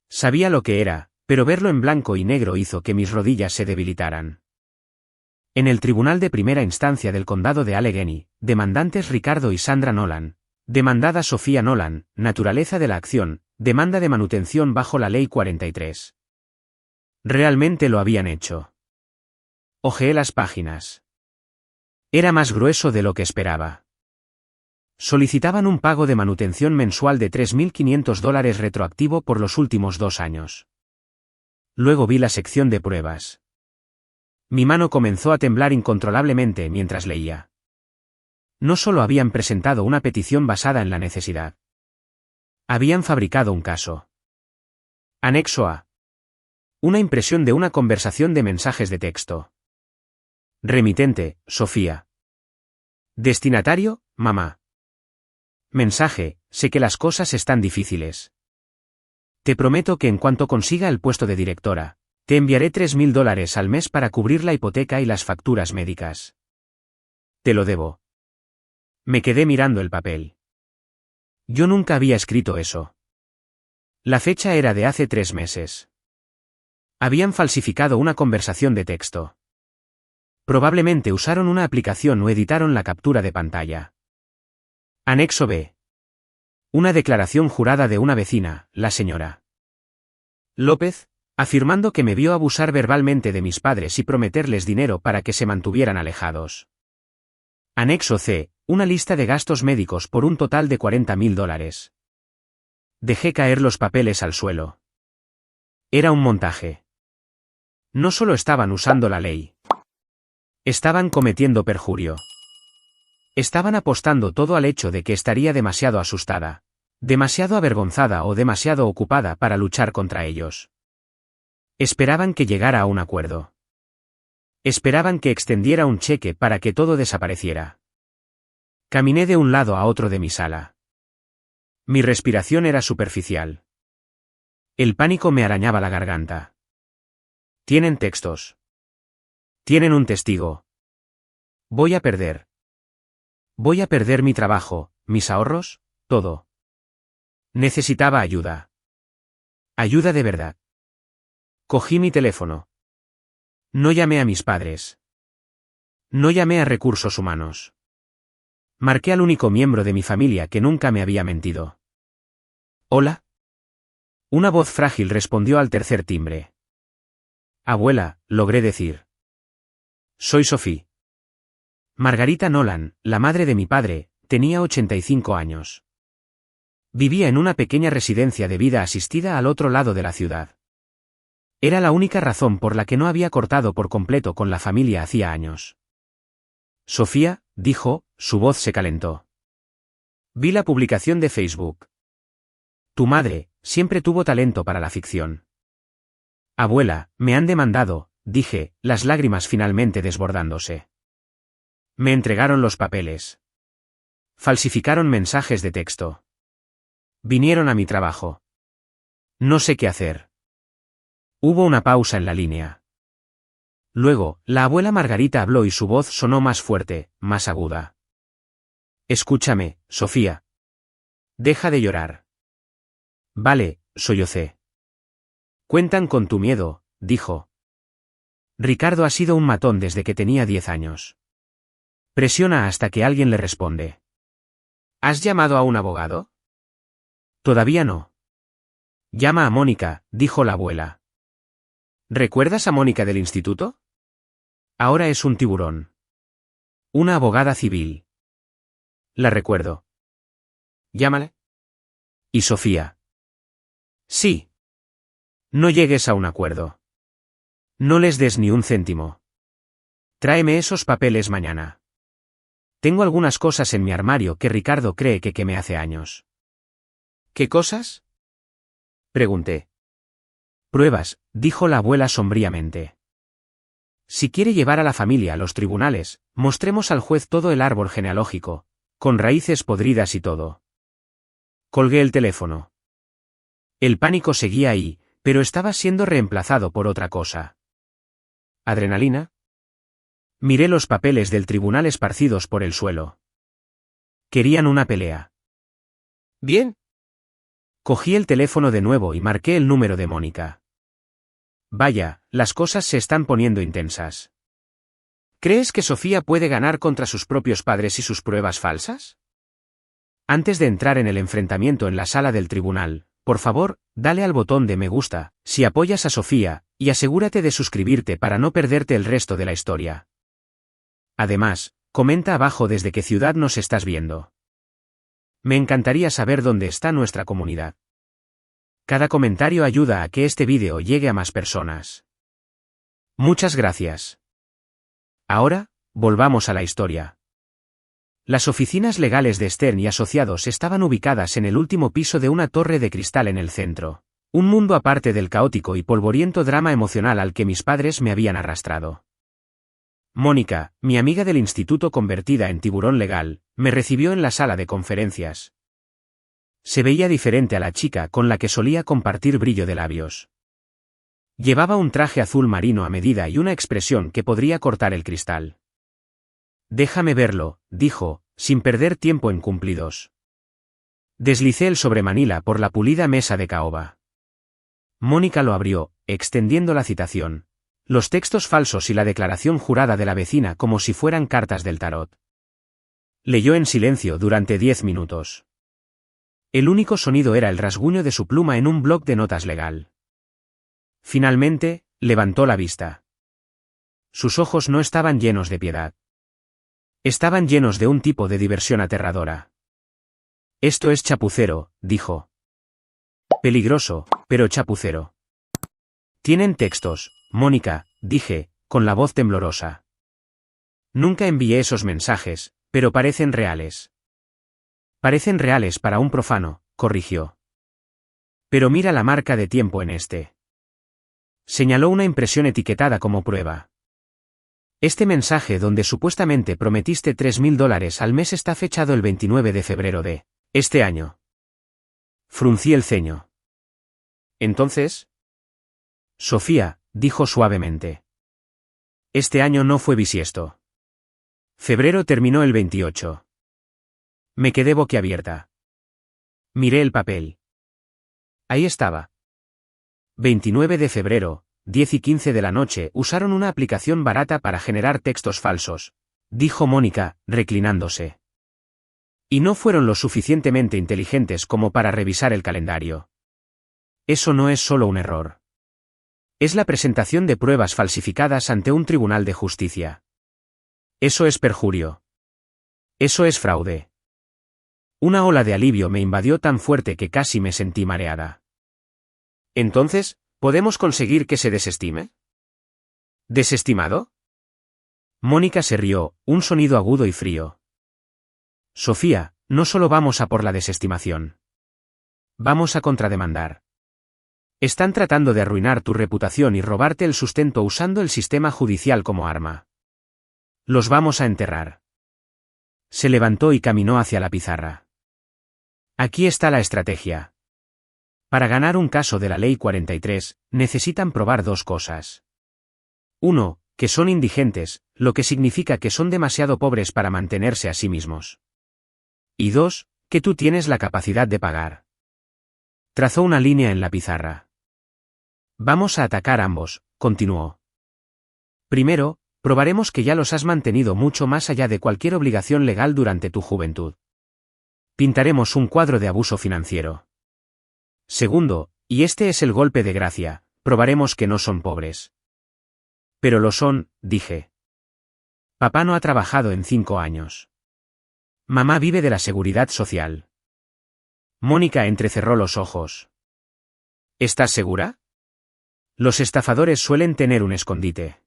Sabía lo que era, pero verlo en blanco y negro hizo que mis rodillas se debilitaran. En el Tribunal de Primera Instancia del Condado de Allegheny, demandantes Ricardo y Sandra Nolan. Demandada Sofía Nolan, naturaleza de la acción, demanda de manutención bajo la Ley 43. Realmente lo habían hecho. Hojeé las páginas. Era más grueso de lo que esperaba. Solicitaban un pago de manutención mensual de $3.500 retroactivo por los últimos 2 años. Luego vi la sección de pruebas. Mi mano comenzó a temblar incontrolablemente mientras leía. No solo habían presentado una petición basada en la necesidad. Habían fabricado un caso. Anexo A. Una impresión de una conversación de mensajes de texto. Remitente, Sofía. Destinatario, mamá. Mensaje, sé que las cosas están difíciles. Te prometo que en cuanto consiga el puesto de directora, te enviaré $3.000 al mes para cubrir la hipoteca y las facturas médicas. Te lo debo. Me quedé mirando el papel. Yo nunca había escrito eso. La fecha era de hace 3 meses. Habían falsificado una conversación de texto. Probablemente usaron una aplicación o editaron la captura de pantalla. Anexo B. Una declaración jurada de una vecina, la señora López, afirmando que me vio abusar verbalmente de mis padres y prometerles dinero para que se mantuvieran alejados. Anexo C, una lista de gastos médicos por un total de $40.000. Dejé caer los papeles al suelo. Era un montaje. No solo estaban usando la ley. Estaban cometiendo perjurio. Estaban apostando todo al hecho de que estaría demasiado asustada, demasiado avergonzada o demasiado ocupada para luchar contra ellos. Esperaban que llegara a un acuerdo. Esperaban que extendiera un cheque para que todo desapareciera. Caminé de un lado a otro de mi sala. Mi respiración era superficial. El pánico me arañaba la garganta. Tienen textos. Tienen un testigo. Voy a perder. Voy a perder mi trabajo, mis ahorros, todo. Necesitaba ayuda. Ayuda de verdad. Cogí mi teléfono. No llamé a mis padres. No llamé a recursos humanos. Marqué al único miembro de mi familia que nunca me había mentido. ¿Hola? Una voz frágil respondió al tercer timbre. Abuela, logré decir. Soy Sophie. Margarita Nolan, la madre de mi padre, tenía 85 años. Vivía en una pequeña residencia de vida asistida al otro lado de la ciudad. Era la única razón por la que no había cortado por completo con la familia hacía años. Sofía, dijo, su voz se calentó. Vi la publicación de Facebook. Tu madre, siempre tuvo talento para la ficción. Abuela, me han demandado, dije, las lágrimas finalmente desbordándose. Me entregaron los papeles. Falsificaron mensajes de texto. Vinieron a mi trabajo. No sé qué hacer. Hubo una pausa en la línea. Luego, la abuela Margarita habló y su voz sonó más fuerte, más aguda. Escúchame, Sofía. Deja de llorar. Vale, sollocé. Cuentan con tu miedo, dijo. Ricardo ha sido un matón desde que tenía 10 años. Presiona hasta que alguien le responde. ¿Has llamado a un abogado? Todavía no. Llama a Mónica, dijo la abuela. ¿Recuerdas a Mónica del instituto? Ahora es un tiburón. Una abogada civil. La recuerdo. Llámale. ¿Y Sofía? Sí. No llegues a un acuerdo. No les des ni un céntimo. Tráeme esos papeles mañana. Tengo algunas cosas en mi armario que Ricardo cree que quemé hace años. ¿Qué cosas? Pregunté. Pruebas, dijo la abuela sombríamente. Si quiere llevar a la familia a los tribunales, mostremos al juez todo el árbol genealógico, con raíces podridas y todo. Colgué el teléfono. El pánico seguía ahí, pero estaba siendo reemplazado por otra cosa. ¿Adrenalina? Miré los papeles del tribunal esparcidos por el suelo. Querían una pelea. Bien. Cogí el teléfono de nuevo y marqué el número de Mónica. Vaya, las cosas se están poniendo intensas. ¿Crees que Sofía puede ganar contra sus propios padres y sus pruebas falsas? Antes de entrar en el enfrentamiento en la sala del tribunal, por favor, dale al botón de me gusta, si apoyas a Sofía, y asegúrate de suscribirte para no perderte el resto de la historia. Además, comenta abajo desde qué ciudad nos estás viendo. Me encantaría saber dónde está nuestra comunidad. Cada comentario ayuda a que este vídeo llegue a más personas. Muchas gracias. Ahora, volvamos a la historia. Las oficinas legales de Stern y Asociados estaban ubicadas en el último piso de una torre de cristal en el centro, un mundo aparte del caótico y polvoriento drama emocional al que mis padres me habían arrastrado. Mónica, mi amiga del instituto convertida en tiburón legal, me recibió en la sala de conferencias. Se veía diferente a la chica con la que solía compartir brillo de labios. Llevaba un traje azul marino a medida y una expresión que podría cortar el cristal. Déjame verlo, dijo, sin perder tiempo en cumplidos. Deslicé el sobremanila por la pulida mesa de caoba. Mónica lo abrió, extendiendo la citación, los textos falsos y la declaración jurada de la vecina como si fueran cartas del tarot. Leyó en silencio durante 10 minutos. El único sonido era el rasguño de su pluma en un bloc de notas legal. Finalmente, levantó la vista. Sus ojos no estaban llenos de piedad. Estaban llenos de un tipo de diversión aterradora. Esto es chapucero, dijo. Peligroso, pero chapucero. Tienen textos, Mónica, dije, con la voz temblorosa. Nunca envié esos mensajes, pero parecen reales. Parecen reales para un profano, corrigió. Pero mira la marca de tiempo en este. Señaló una impresión etiquetada como prueba. Este mensaje donde supuestamente prometiste $3.000 al mes está fechado el 29 de febrero de este año. Fruncí el ceño. ¿Entonces? Sofía, dijo suavemente. Este año no fue bisiesto. Febrero terminó el 28. Me quedé boquiabierta. Miré el papel. Ahí estaba. 29 de febrero, 10:15 de la noche, usaron una aplicación barata para generar textos falsos, dijo Mónica, reclinándose. Y no fueron lo suficientemente inteligentes como para revisar el calendario. Eso no es solo un error. Es la presentación de pruebas falsificadas ante un tribunal de justicia. Eso es perjurio. Eso es fraude. Una ola de alivio me invadió tan fuerte que casi me sentí mareada. Entonces, ¿podemos conseguir que se desestime? ¿Desestimado? Mónica se rió, un sonido agudo y frío. Sofía, no solo vamos a por la desestimación. Vamos a contrademandar. Están tratando de arruinar tu reputación y robarte el sustento usando el sistema judicial como arma. Los vamos a enterrar. Se levantó y caminó hacia la pizarra. Aquí está la estrategia. Para ganar un caso de la Ley 43, necesitan probar dos cosas. 1, que son indigentes, lo que significa que son demasiado pobres para mantenerse a sí mismos. Y 2, que tú tienes la capacidad de pagar. Trazó una línea en la pizarra. Vamos a atacar ambos, continuó. Primero, probaremos que ya los has mantenido mucho más allá de cualquier obligación legal durante tu juventud. Pintaremos un cuadro de abuso financiero. Segundo, y este es el golpe de gracia, probaremos que no son pobres. Pero lo son, dije. Papá no ha trabajado en 5 años. Mamá vive de la seguridad social. Mónica entrecerró los ojos. ¿Estás segura? Los estafadores suelen tener un escondite.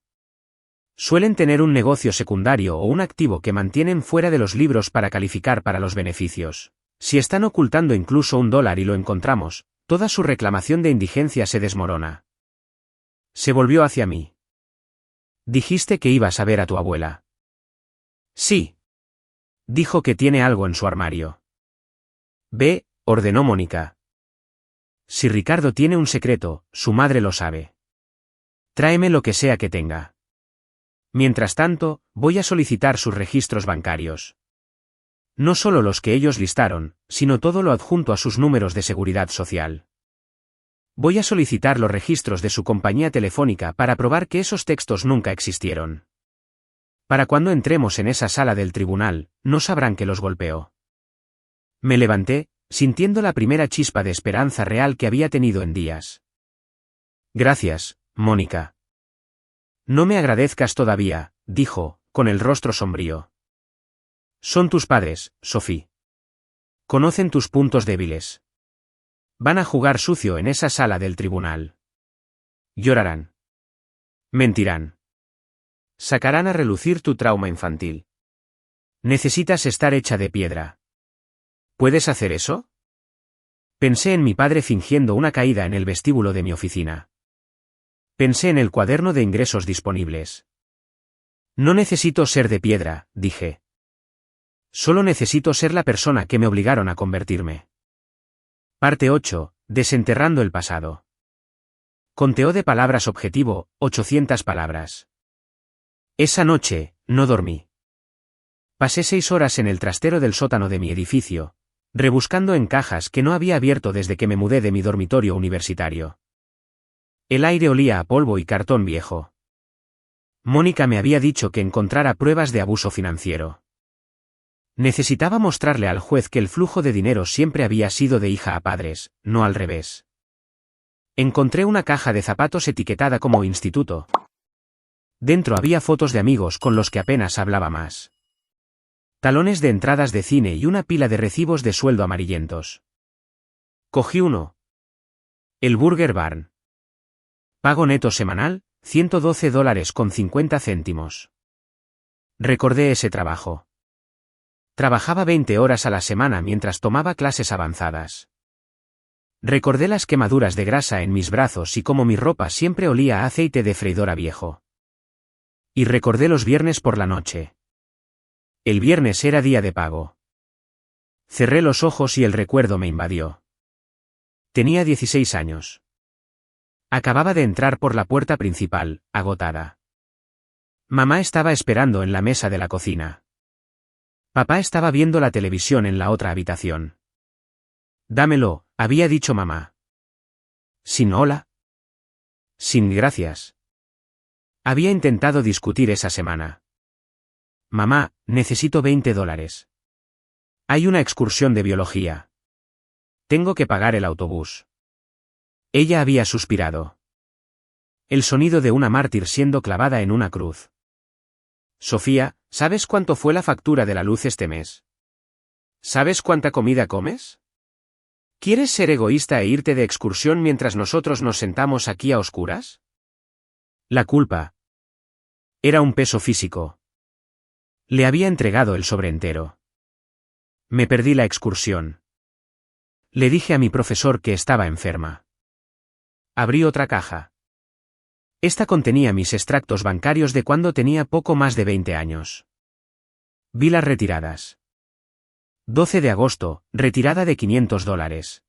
Suelen tener un negocio secundario o un activo que mantienen fuera de los libros para calificar para los beneficios. Si están ocultando incluso $1 y lo encontramos, toda su reclamación de indigencia se desmorona. Se volvió hacia mí. Dijiste que ibas a ver a tu abuela. Sí. Dijo que tiene algo en su armario. Ve, ordenó Mónica. Si Ricardo tiene un secreto, su madre lo sabe. Tráeme lo que sea que tenga. Mientras tanto, voy a solicitar sus registros bancarios. No solo los que ellos listaron, sino todo lo adjunto a sus números de seguridad social. Voy a solicitar los registros de su compañía telefónica para probar que esos textos nunca existieron. Para cuando entremos en esa sala del tribunal, no sabrán que los golpeó. Me levanté, sintiendo la primera chispa de esperanza real que había tenido en días. Gracias, Mónica. No me agradezcas todavía, dijo, con el rostro sombrío. Son tus padres, Sophie. Conocen tus puntos débiles. Van a jugar sucio en esa sala del tribunal. Llorarán. Mentirán. Sacarán a relucir tu trauma infantil. Necesitas estar hecha de piedra. ¿Puedes hacer eso? Pensé en mi padre fingiendo una caída en el vestíbulo de mi oficina. Pensé en el cuaderno de ingresos disponibles. No necesito ser de piedra, dije. Solo necesito ser la persona que me obligaron a convertirme. Parte 8. Desenterrando el pasado. Conteo de palabras objetivo, 800 palabras. Esa noche, no dormí. Pasé 6 horas en el trastero del sótano de mi edificio, rebuscando en cajas que no había abierto desde que me mudé de mi dormitorio universitario. El aire olía a polvo y cartón viejo. Mónica me había dicho que encontrara pruebas de abuso financiero. Necesitaba mostrarle al juez que el flujo de dinero siempre había sido de hija a padres, no al revés. Encontré una caja de zapatos etiquetada como instituto. Dentro había fotos de amigos con los que apenas hablaba más. Talones de entradas de cine y una pila de recibos de sueldo amarillentos. Cogí uno. El Burger Barn. Pago neto semanal, $112.50. Recordé ese trabajo. Trabajaba 20 horas a la semana mientras tomaba clases avanzadas. Recordé las quemaduras de grasa en mis brazos y cómo mi ropa siempre olía a aceite de freidora viejo. Y recordé los viernes por la noche. El viernes era día de pago. Cerré los ojos y el recuerdo me invadió. Tenía 16 años. Acababa de entrar por la puerta principal, agotada. Mamá estaba esperando en la mesa de la cocina. Papá estaba viendo la televisión en la otra habitación. Dámelo, había dicho mamá. ¿Sin hola? Sin gracias. Había intentado discutir esa semana. Mamá, necesito $20. Hay una excursión de biología. Tengo que pagar el autobús. Ella había suspirado. El sonido de una mártir siendo clavada en una cruz. Sofía, ¿sabes cuánto fue la factura de la luz este mes? ¿Sabes cuánta comida comes? ¿Quieres ser egoísta e irte de excursión mientras nosotros nos sentamos aquí a oscuras? La culpa. Era un peso físico. Le había entregado el sobre entero. Me perdí la excursión. Le dije a mi profesor que estaba enferma. Abrí otra caja. Esta contenía mis extractos bancarios de cuando tenía poco más de 20 años. Vi las retiradas. 12 de agosto, retirada de $500.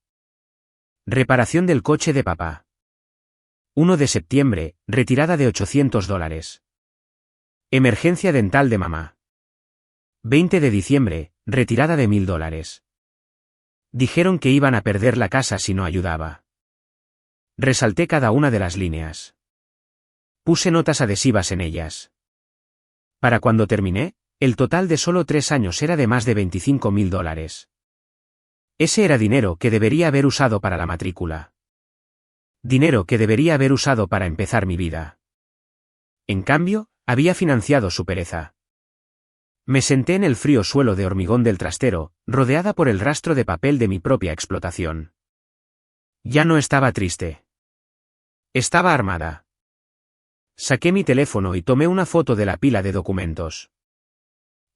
Reparación del coche de papá. 1 de septiembre, retirada de $800. Emergencia dental de mamá. 20 de diciembre, retirada de $1000. Dijeron que iban a perder la casa si no ayudaba. Resalté cada una de las líneas. Puse notas adhesivas en ellas. Para cuando terminé, el total de solo 3 años era de más de $25.000. Ese era dinero que debería haber usado para la matrícula. Dinero que debería haber usado para empezar mi vida. En cambio, había financiado su pereza. Me senté en el frío suelo de hormigón del trastero, rodeada por el rastro de papel de mi propia explotación. Ya no estaba triste. Estaba armada. Saqué mi teléfono y tomé una foto de la pila de documentos.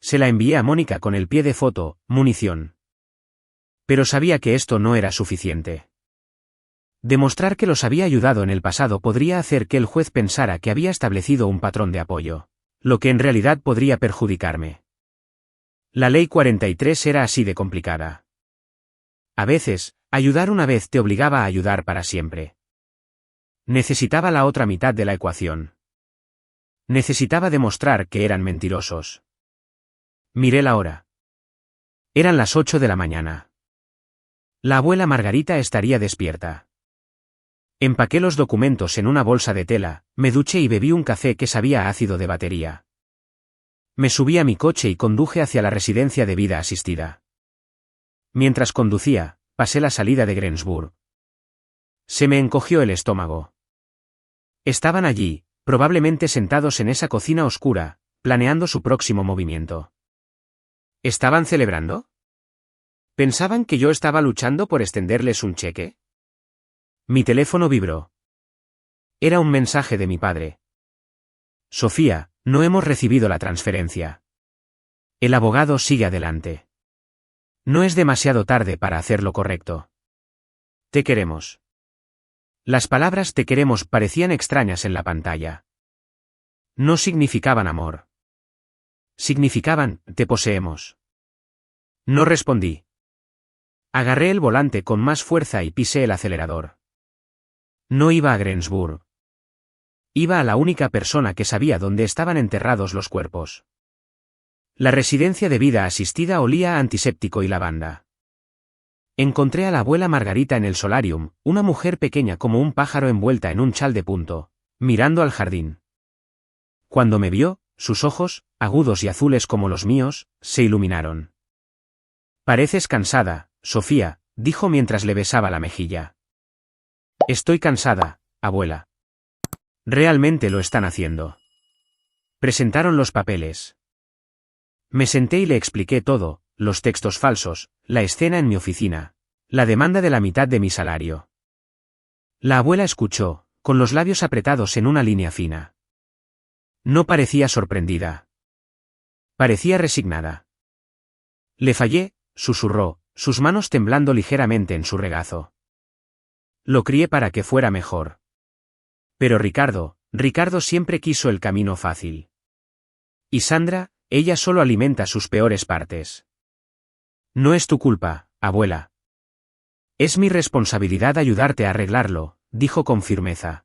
Se la envié a Mónica con el pie de foto, munición. Pero sabía que esto no era suficiente. Demostrar que los había ayudado en el pasado podría hacer que el juez pensara que había establecido un patrón de apoyo, lo que en realidad podría perjudicarme. La ley 43 era así de complicada. A veces, ayudar una vez te obligaba a ayudar para siempre. Necesitaba la otra mitad de la ecuación. Necesitaba demostrar que eran mentirosos. Miré la hora. Eran las 8 de la mañana. La abuela Margarita estaría despierta. Empaqué los documentos en una bolsa de tela, me duché y bebí un café que sabía a ácido de batería. Me subí a mi coche y conduje hacia la residencia de vida asistida. Mientras conducía, pasé la salida de Greensburg. Se me encogió el estómago. Estaban allí, probablemente sentados en esa cocina oscura, planeando su próximo movimiento. ¿Estaban celebrando? ¿Pensaban que yo estaba luchando por extenderles un cheque? Mi teléfono vibró. Era un mensaje de mi padre. Sofía, no hemos recibido la transferencia. El abogado sigue adelante. No es demasiado tarde para hacer lo correcto. Te queremos. Las palabras te queremos parecían extrañas en la pantalla. No significaban amor. Significaban, te poseemos. No respondí. Agarré el volante con más fuerza y pisé el acelerador. No iba a Greensburg. Iba a la única persona que sabía dónde estaban enterrados los cuerpos. La residencia de vida asistida olía a antiséptico y lavanda. Encontré a la abuela Margarita en el solarium, una mujer pequeña como un pájaro envuelta en un chal de punto, mirando al jardín. Cuando me vio, sus ojos, agudos y azules como los míos, se iluminaron. Pareces cansada, Sofía, dijo mientras le besaba la mejilla. Estoy cansada, abuela. Realmente lo están haciendo. Presentaron los papeles. Me senté y le expliqué todo, los textos falsos, la escena en mi oficina, la demanda de la mitad de mi salario. La abuela escuchó, con los labios apretados en una línea fina. No parecía sorprendida. Parecía resignada. Le fallé, susurró, sus manos temblando ligeramente en su regazo. Lo crié para que fuera mejor. Pero Ricardo siempre quiso el camino fácil. Y Sandra, ella solo alimenta sus peores partes. No es tu culpa, abuela. Es mi responsabilidad ayudarte a arreglarlo, dijo con firmeza.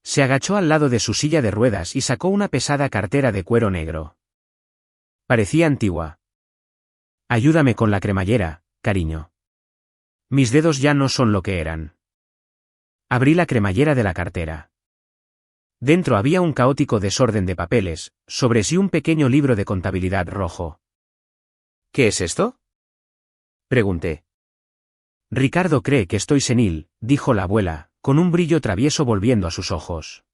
Se agachó al lado de su silla de ruedas y sacó una pesada cartera de cuero negro. Parecía antigua. Ayúdame con la cremallera, cariño. Mis dedos ya no son lo que eran. Abrí la cremallera de la cartera. Dentro había un caótico desorden de papeles, sobres y un pequeño libro de contabilidad rojo. ¿Qué es esto?, pregunté. Ricardo cree que estoy senil, dijo la abuela, con un brillo travieso volviendo a sus ojos.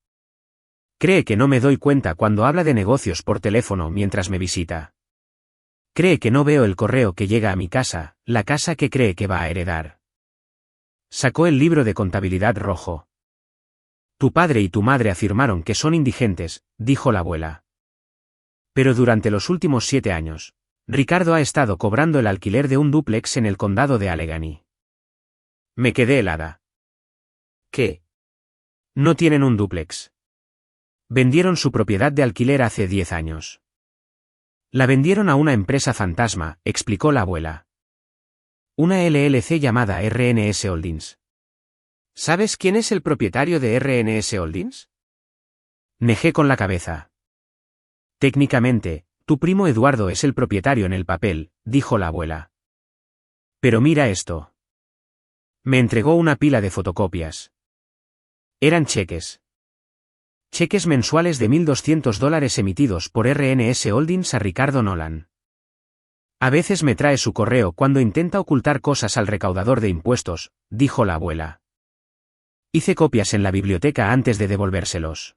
Cree que no me doy cuenta cuando habla de negocios por teléfono mientras me visita. Cree que no veo el correo que llega a mi casa, la casa que cree que va a heredar. Sacó el libro de contabilidad rojo. Tu padre y tu madre afirmaron que son indigentes, dijo la abuela. Pero durante los últimos 7 años, Ricardo ha estado cobrando el alquiler de un dúplex en el condado de Allegheny. Me quedé helada. ¿Qué? No tienen un dúplex. Vendieron su propiedad de alquiler hace 10 años. La vendieron a una empresa fantasma, explicó la abuela. Una LLC llamada RNS Holdings. ¿Sabes quién es el propietario de RNS Holdings? Negé con la cabeza. Técnicamente, tu primo Eduardo es el propietario en el papel, dijo la abuela. Pero mira esto. Me entregó una pila de fotocopias. Eran cheques. Cheques mensuales de $1,200 emitidos por RNS Holdings a Ricardo Nolan. A veces me trae su correo cuando intenta ocultar cosas al recaudador de impuestos, dijo la abuela. Hice copias en la biblioteca antes de devolvérselos.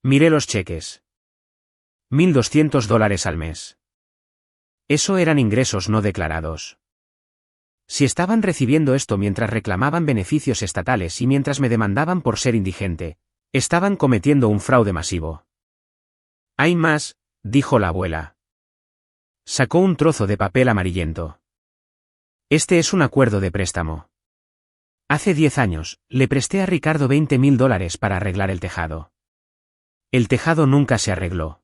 Miré los cheques. $1,200 al mes. Eso eran ingresos no declarados. Si estaban recibiendo esto mientras reclamaban beneficios estatales y mientras me demandaban por ser indigente, estaban cometiendo un fraude masivo. Hay más, dijo la abuela. Sacó un trozo de papel amarillento. Este es un acuerdo de préstamo. Hace 10 años, le presté a Ricardo $20,000 para arreglar el tejado. El tejado nunca se arregló.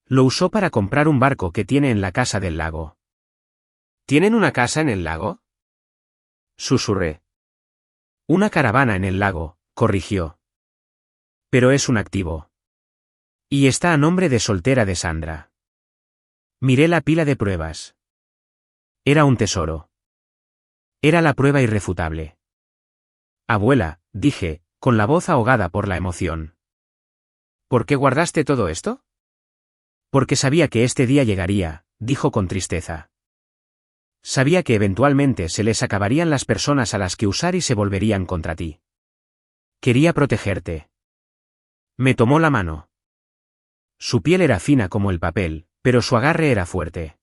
Lo usó para comprar un barco que tiene en la casa del lago. ¿Tienen una casa en el lago?, susurré. Una caravana en el lago, corrigió. Pero es un activo. Y está a nombre de soltera de Sandra. Miré la pila de pruebas. Era un tesoro. Era la prueba irrefutable. Abuela, dije, con la voz ahogada por la emoción. ¿Por qué guardaste todo esto? Porque sabía que este día llegaría, dijo con tristeza. Sabía que eventualmente se les acabarían las personas a las que usar y se volverían contra ti. Quería protegerte. Me tomó la mano. Su piel era fina como el papel, pero su agarre era fuerte.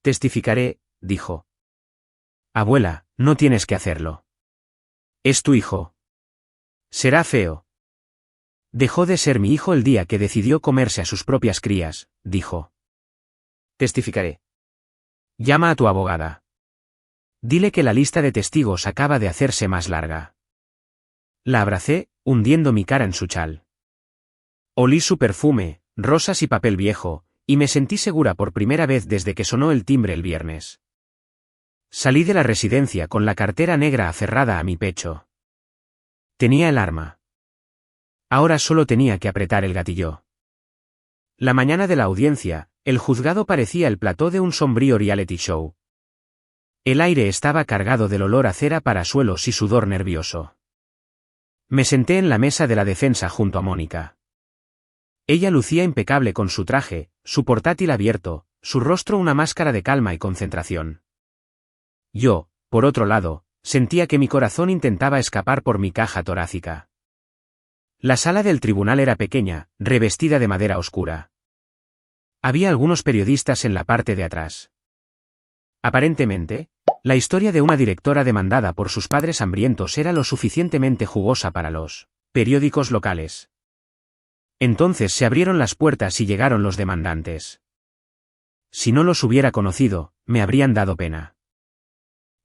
Testificaré, dijo. Abuela, no tienes que hacerlo. Es tu hijo. Será feo. Dejó de ser mi hijo el día que decidió comerse a sus propias crías, dijo. Testificaré. Llama a tu abogada. Dile que la lista de testigos acaba de hacerse más larga. La abracé, hundiendo mi cara en su chal. Olí su perfume, rosas y papel viejo, y me sentí segura por primera vez desde que sonó el timbre el viernes. Salí de la residencia con la cartera negra aferrada a mi pecho. Tenía el arma. Ahora solo tenía que apretar el gatillo. La mañana de la audiencia, el juzgado parecía el plató de un sombrío reality show. El aire estaba cargado del olor a cera para suelos y sudor nervioso. Me senté en la mesa de la defensa junto a Mónica. Ella lucía impecable con su traje, su portátil abierto, su rostro una máscara de calma y concentración. Yo, por otro lado, sentía que mi corazón intentaba escapar por mi caja torácica. La sala del tribunal era pequeña, revestida de madera oscura. Había algunos periodistas en la parte de atrás. Aparentemente, la historia de una directora demandada por sus padres hambrientos era lo suficientemente jugosa para los periódicos locales. Entonces se abrieron las puertas y llegaron los demandantes. Si no los hubiera conocido, me habrían dado pena.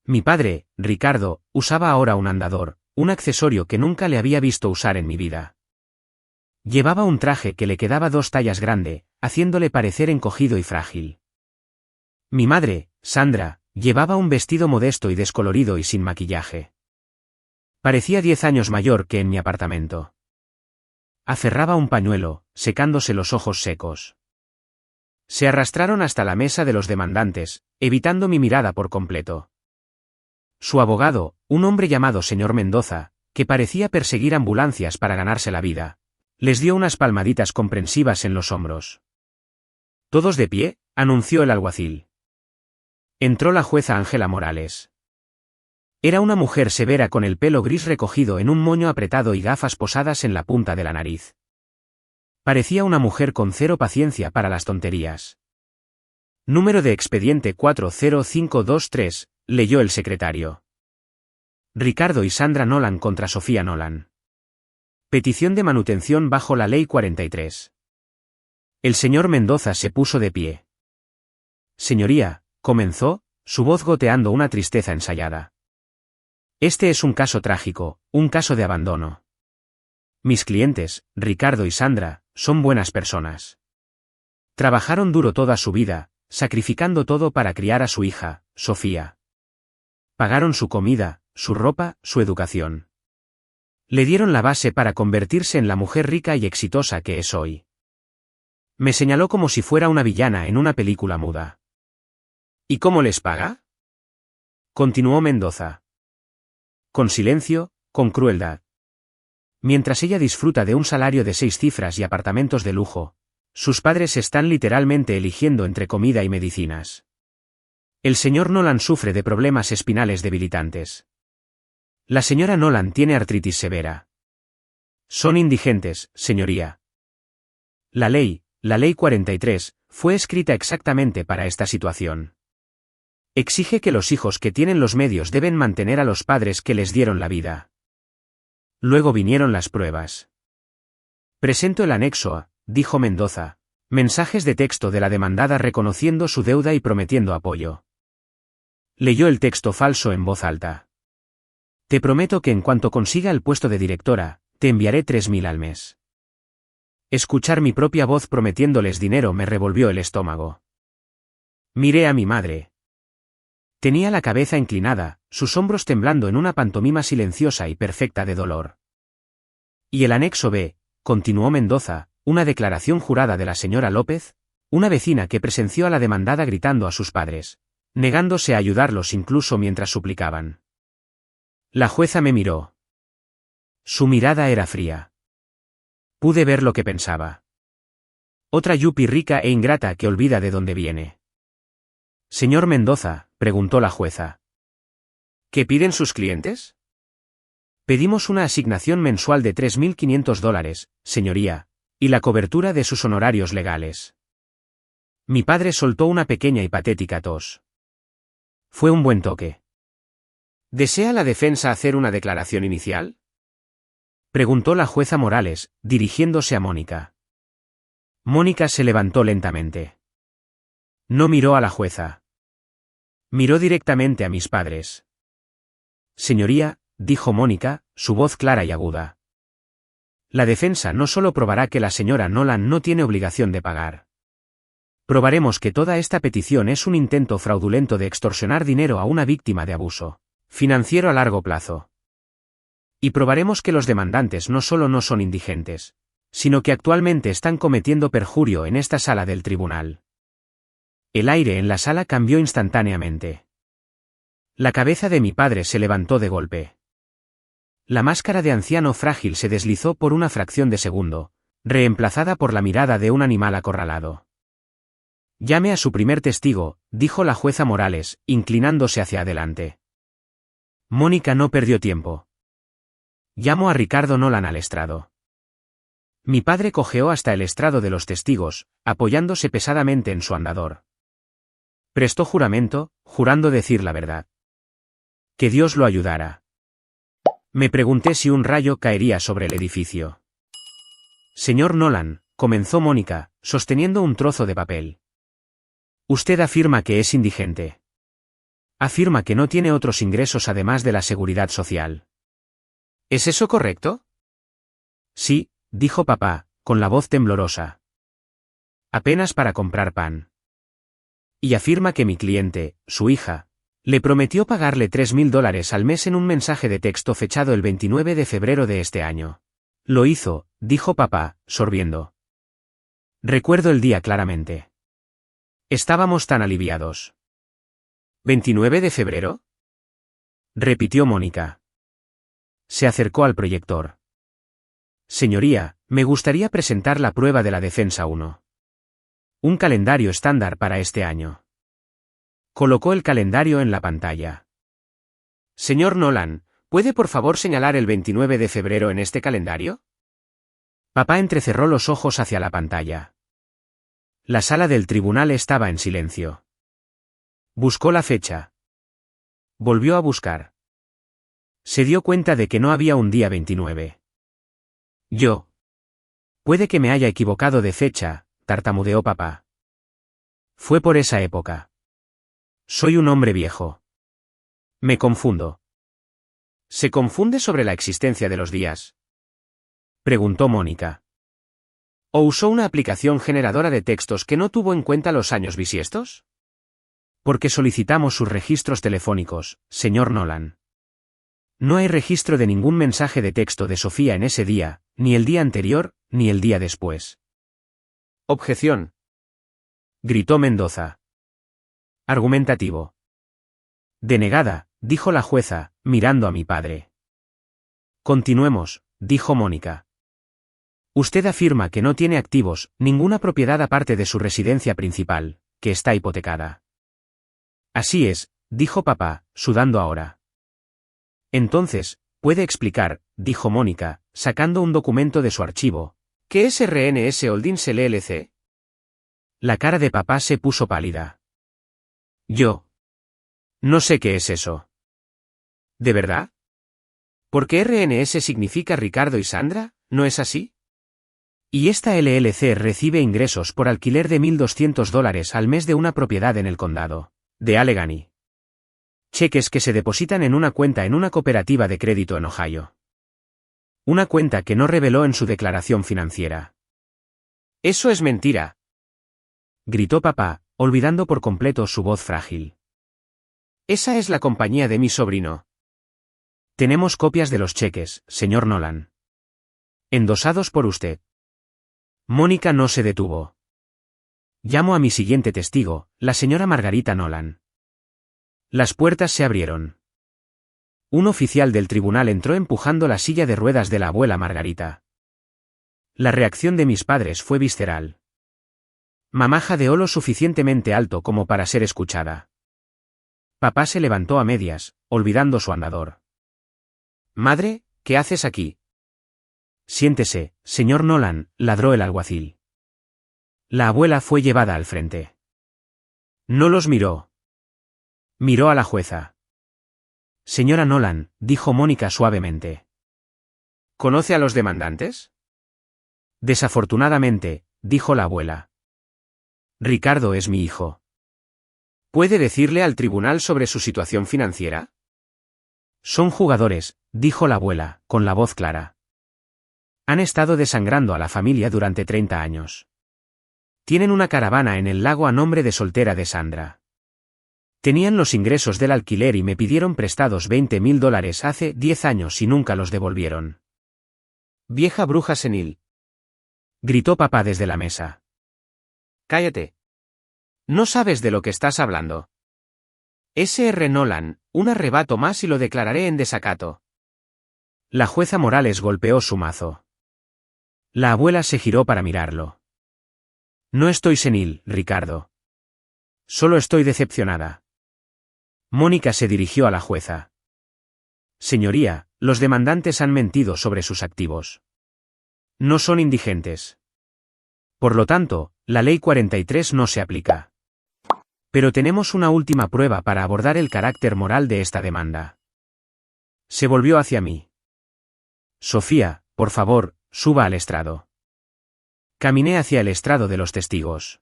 Mi padre, Ricardo, usaba ahora un andador, un accesorio que nunca le había visto usar en mi vida. Llevaba un traje que le quedaba 2 tallas grande, haciéndole parecer encogido y frágil. Mi madre, Sandra, llevaba un vestido modesto y descolorido y sin maquillaje. Parecía 10 años mayor que en mi apartamento. Aferraba un pañuelo, secándose los ojos secos. Se arrastraron hasta la mesa de los demandantes, evitando mi mirada por completo. Su abogado, un hombre llamado señor Mendoza, que parecía perseguir ambulancias para ganarse la vida, les dio unas palmaditas comprensivas en los hombros. «Todos de pie», anunció el alguacil. Entró la jueza Ángela Morales. Era una mujer severa con el pelo gris recogido en un moño apretado y gafas posadas en la punta de la nariz. Parecía una mujer con cero paciencia para las tonterías. Número de expediente 40523, leyó el secretario. Ricardo y Sandra Nolan contra Sofía Nolan. Petición de manutención bajo la ley 43. El señor Mendoza se puso de pie. Señoría, comenzó, su voz goteando una tristeza ensayada. Este es un caso trágico, un caso de abandono. Mis clientes, Ricardo y Sandra, son buenas personas. Trabajaron duro toda su vida, sacrificando todo para criar a su hija, Sofía. Pagaron su comida, su ropa, su educación. Le dieron la base para convertirse en la mujer rica y exitosa que es hoy. Me señaló como si fuera una villana en una película muda. ¿Y cómo les paga?, continuó Mendoza. Con silencio, con crueldad. Mientras ella disfruta de un salario de 6 cifras y apartamentos de lujo, sus padres están literalmente eligiendo entre comida y medicinas. El señor Nolan sufre de problemas espinales debilitantes. La señora Nolan tiene artritis severa. Son indigentes, señoría. La ley 43, fue escrita exactamente para esta situación. Exige que los hijos que tienen los medios deben mantener a los padres que les dieron la vida. Luego vinieron las pruebas. Presento el anexo A, dijo Mendoza, mensajes de texto de la demandada reconociendo su deuda y prometiendo apoyo. Leyó el texto falso en voz alta. Te prometo que en cuanto consiga el puesto de directora, te enviaré 3.000 al mes. Escuchar mi propia voz prometiéndoles dinero me revolvió el estómago. Miré a mi madre. Tenía la cabeza inclinada, sus hombros temblando en una pantomima silenciosa y perfecta de dolor. Y el anexo B, continuó Mendoza, una declaración jurada de la señora López, una vecina que presenció a la demandada gritando a sus padres, negándose a ayudarlos incluso mientras suplicaban. La jueza me miró. Su mirada era fría. Pude ver lo que pensaba. Otra yuppie rica e ingrata que olvida de dónde viene. Señor Mendoza, preguntó la jueza. ¿Qué piden sus clientes? Pedimos una asignación mensual de $3.500, señoría, y la cobertura de sus honorarios legales. Mi padre soltó una pequeña y patética tos. Fue un buen toque. ¿Desea la defensa hacer una declaración inicial?, preguntó la jueza Morales, dirigiéndose a Mónica. Mónica se levantó lentamente. No miró a la jueza. Miró directamente a mis padres. Señoría, dijo Mónica, su voz clara y aguda. La defensa no solo probará que la señora Nolan no tiene obligación de pagar. Probaremos que toda esta petición es un intento fraudulento de extorsionar dinero a una víctima de abuso financiero a largo plazo. Y probaremos que los demandantes no solo no son indigentes, sino que actualmente están cometiendo perjurio en esta sala del tribunal. El aire en la sala cambió instantáneamente. La cabeza de mi padre se levantó de golpe. La máscara de anciano frágil se deslizó por una fracción de segundo, reemplazada por la mirada de un animal acorralado. Llame a su primer testigo, dijo la jueza Morales, inclinándose hacia adelante. Mónica no perdió tiempo. Llamó a Ricardo Nolan al estrado. Mi padre cojeó hasta el estrado de los testigos, apoyándose pesadamente en su andador. Prestó juramento, jurando decir la verdad. Que Dios lo ayudara. Me pregunté si un rayo caería sobre el edificio. Señor Nolan, comenzó Mónica, sosteniendo un trozo de papel. Usted afirma que es indigente. Afirma que no tiene otros ingresos además de la seguridad social. ¿Es eso correcto? Sí, dijo papá, con la voz temblorosa. Apenas para comprar pan. Y afirma que mi cliente, su hija, le prometió pagarle $3.000 al mes en un mensaje de texto fechado el 29 de febrero de este año. Lo hizo, dijo papá, sorbiendo. Recuerdo el día claramente. Estábamos tan aliviados. ¿29 de febrero? Repitió Mónica. Se acercó al proyector. Señoría, me gustaría presentar la prueba de la defensa 1. Un calendario estándar para este año. Colocó el calendario en la pantalla. Señor Nolan, ¿puede por favor señalar el 29 de febrero en este calendario? Papá entrecerró los ojos hacia la pantalla. La sala del tribunal estaba en silencio. Buscó la fecha. Volvió a buscar. Se dio cuenta de que no había un día 29. Yo. Puede que me haya equivocado de fecha, tartamudeó papá. Fue por esa época. Soy un hombre viejo. Me confundo. ¿Se confunde sobre la existencia de los días? Preguntó Mónica. ¿O usó una aplicación generadora de textos que no tuvo en cuenta los años bisiestos? Porque solicitamos sus registros telefónicos, señor Nolan. No hay registro de ningún mensaje de texto de Sofía en ese día, ni el día anterior, ni el día después. Objeción. Gritó Mendoza. Argumentativo. Denegada, dijo la jueza, mirando a mi padre. Continuemos, dijo Mónica. Usted afirma que no tiene activos, ninguna propiedad aparte de su residencia principal, que está hipotecada. Así es, dijo papá, sudando ahora. Entonces, puede explicar, dijo Mónica, sacando un documento de su archivo. ¿Qué es RNS Holdings LLC? La cara de papá se puso pálida. Yo. No sé qué es eso. ¿De verdad? Porque RNS significa Ricardo y Sandra, ¿no es así? Y esta LLC recibe ingresos por alquiler de $1.200 al mes de una propiedad en el condado de Allegheny. Cheques que se depositan en una cuenta en una cooperativa de crédito en Ohio. Una cuenta que no reveló en su declaración financiera. Eso es mentira. Gritó papá, olvidando por completo su voz frágil. Esa es la compañía de mi sobrino. Tenemos copias de los cheques, señor Nolan. Endosados por usted. Mónica no se detuvo. Llamo a mi siguiente testigo, la señora Margarita Nolan. Las puertas se abrieron. Un oficial del tribunal entró empujando la silla de ruedas de la abuela Margarita. La reacción de mis padres fue visceral. Mamá jadeó lo suficientemente alto como para ser escuchada. Papá se levantó a medias, olvidando su andador. Madre, ¿qué haces aquí? Siéntese, señor Nolan, ladró el alguacil. La abuela fue llevada al frente. No los miró. Miró a la jueza. Señora Nolan, dijo Mónica suavemente. ¿Conoce a los demandantes? Desafortunadamente, dijo la abuela. Ricardo es mi hijo. ¿Puede decirle al tribunal sobre su situación financiera? Son jugadores, dijo la abuela, con la voz clara. Han estado desangrando a la familia durante 30 años. Tienen una caravana en el lago a nombre de soltera de Sandra. Tenían los ingresos del alquiler y me pidieron prestados $20.000 hace 10 años y nunca los devolvieron. Vieja bruja senil. Gritó papá desde la mesa. Cállate. No sabes de lo que estás hablando. S.R. Nolan, un arrebato más y lo declararé en desacato. La jueza Morales golpeó su mazo. La abuela se giró para mirarlo. No estoy senil, Ricardo. Solo estoy decepcionada. Mónica se dirigió a la jueza. Señoría, los demandantes han mentido sobre sus activos. No son indigentes. Por lo tanto, la Ley 43 no se aplica. Pero tenemos una última prueba para abordar el carácter moral de esta demanda. Se volvió hacia mí. Sofía, por favor, suba al estrado. Caminé hacia el estrado de los testigos.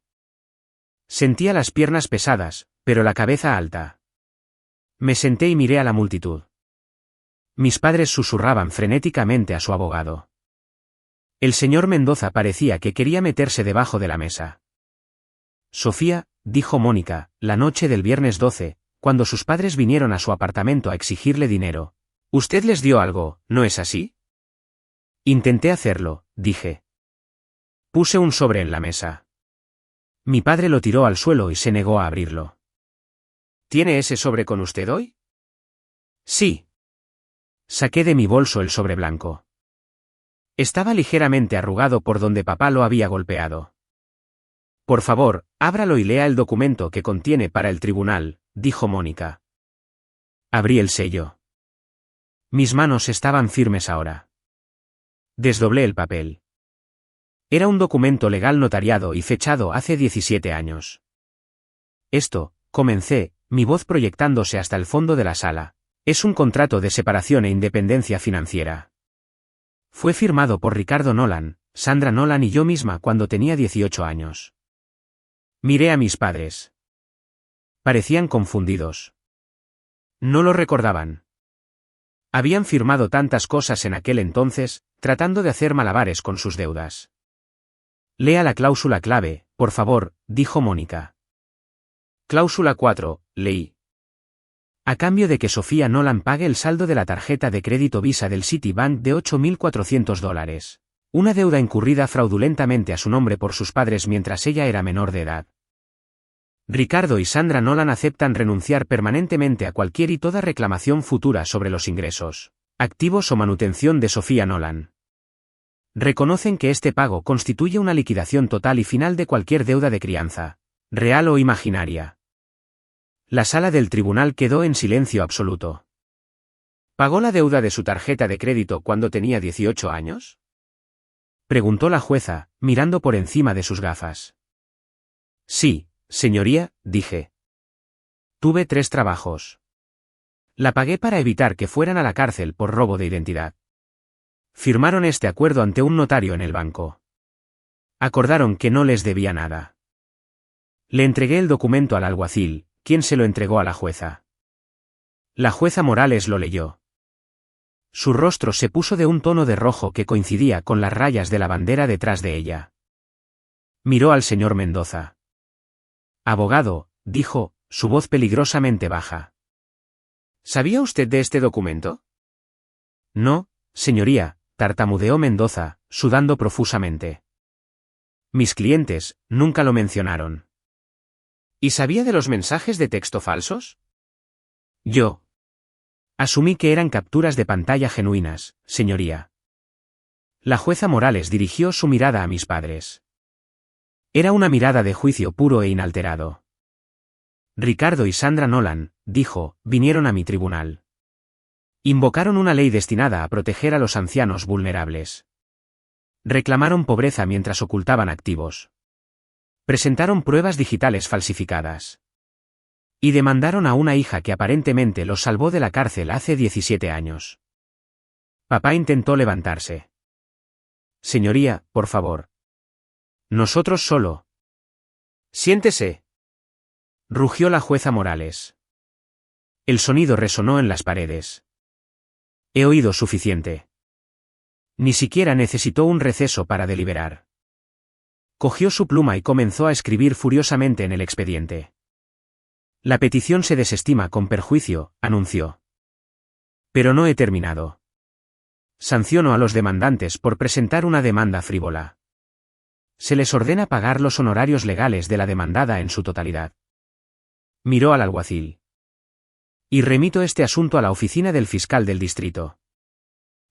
Sentía las piernas pesadas, pero la cabeza alta. Me senté y miré a la multitud. Mis padres susurraban frenéticamente a su abogado. El señor Mendoza parecía que quería meterse debajo de la mesa. Sofía, dijo Mónica, la noche del viernes 12, cuando sus padres vinieron a su apartamento a exigirle dinero. ¿Usted les dio algo, no es así? Intenté hacerlo, dije. Puse un sobre en la mesa. Mi padre lo tiró al suelo y se negó a abrirlo. ¿Tiene ese sobre con usted hoy? Sí. Saqué de mi bolso el sobre blanco. Estaba ligeramente arrugado por donde papá lo había golpeado. Por favor, ábralo y lea el documento que contiene para el tribunal, dijo Mónica. Abrí el sello. Mis manos estaban firmes ahora. Desdoblé el papel. Era un documento legal notariado y fechado hace 17 años. Esto, comencé, mi voz proyectándose hasta el fondo de la sala, es un contrato de separación e independencia financiera. Fue firmado por Ricardo Nolan, Sandra Nolan y yo misma cuando tenía 18 años. Miré a mis padres. Parecían confundidos. No lo recordaban. Habían firmado tantas cosas en aquel entonces, tratando de hacer malabares con sus deudas. Lea la cláusula clave, por favor, dijo Mónica. Cláusula 4, leí. A cambio de que Sofía Nolan pague el saldo de la tarjeta de crédito Visa del Citibank de $8.400. Una deuda incurrida fraudulentamente a su nombre por sus padres mientras ella era menor de edad. Ricardo y Sandra Nolan aceptan renunciar permanentemente a cualquier y toda reclamación futura sobre los ingresos, activos o manutención de Sofía Nolan. Reconocen que este pago constituye una liquidación total y final de cualquier deuda de crianza, real o imaginaria. La sala del tribunal quedó en silencio absoluto. ¿Pagó la deuda de su tarjeta de crédito cuando tenía 18 años? Preguntó la jueza, mirando por encima de sus gafas. Sí, señoría, dije. Tuve 3 trabajos. La pagué para evitar que fueran a la cárcel por robo de identidad. Firmaron este acuerdo ante un notario en el banco. Acordaron que no les debía nada. Le entregué el documento al alguacil, quien se lo entregó a la jueza. La jueza Morales lo leyó. Su rostro se puso de un tono de rojo que coincidía con las rayas de la bandera detrás de ella. Miró al señor Mendoza. Abogado, dijo, su voz peligrosamente baja. ¿Sabía usted de este documento? No, señoría, tartamudeó Mendoza, sudando profusamente. Mis clientes nunca lo mencionaron. ¿Y sabía de los mensajes de texto falsos? Yo. Asumí que eran capturas de pantalla genuinas, señoría. La jueza Morales dirigió su mirada a mis padres. Era una mirada de juicio puro e inalterado. Ricardo y Sandra Nolan, dijo, vinieron a mi tribunal. Invocaron una ley destinada a proteger a los ancianos vulnerables. Reclamaron pobreza mientras ocultaban activos. Presentaron pruebas digitales falsificadas. Y demandaron a una hija que aparentemente los salvó de la cárcel hace 17 años. Papá intentó levantarse. Señoría, por favor. Nosotros solo. Siéntese. Rugió la jueza Morales. El sonido resonó en las paredes. He oído suficiente. Ni siquiera necesitó un receso para deliberar. Cogió su pluma y comenzó a escribir furiosamente en el expediente. La petición se desestima con perjuicio, anunció. Pero no he terminado. Sanciono a los demandantes por presentar una demanda frívola. Se les ordena pagar los honorarios legales de la demandada en su totalidad. Miró al alguacil. Y remito este asunto a la oficina del fiscal del distrito.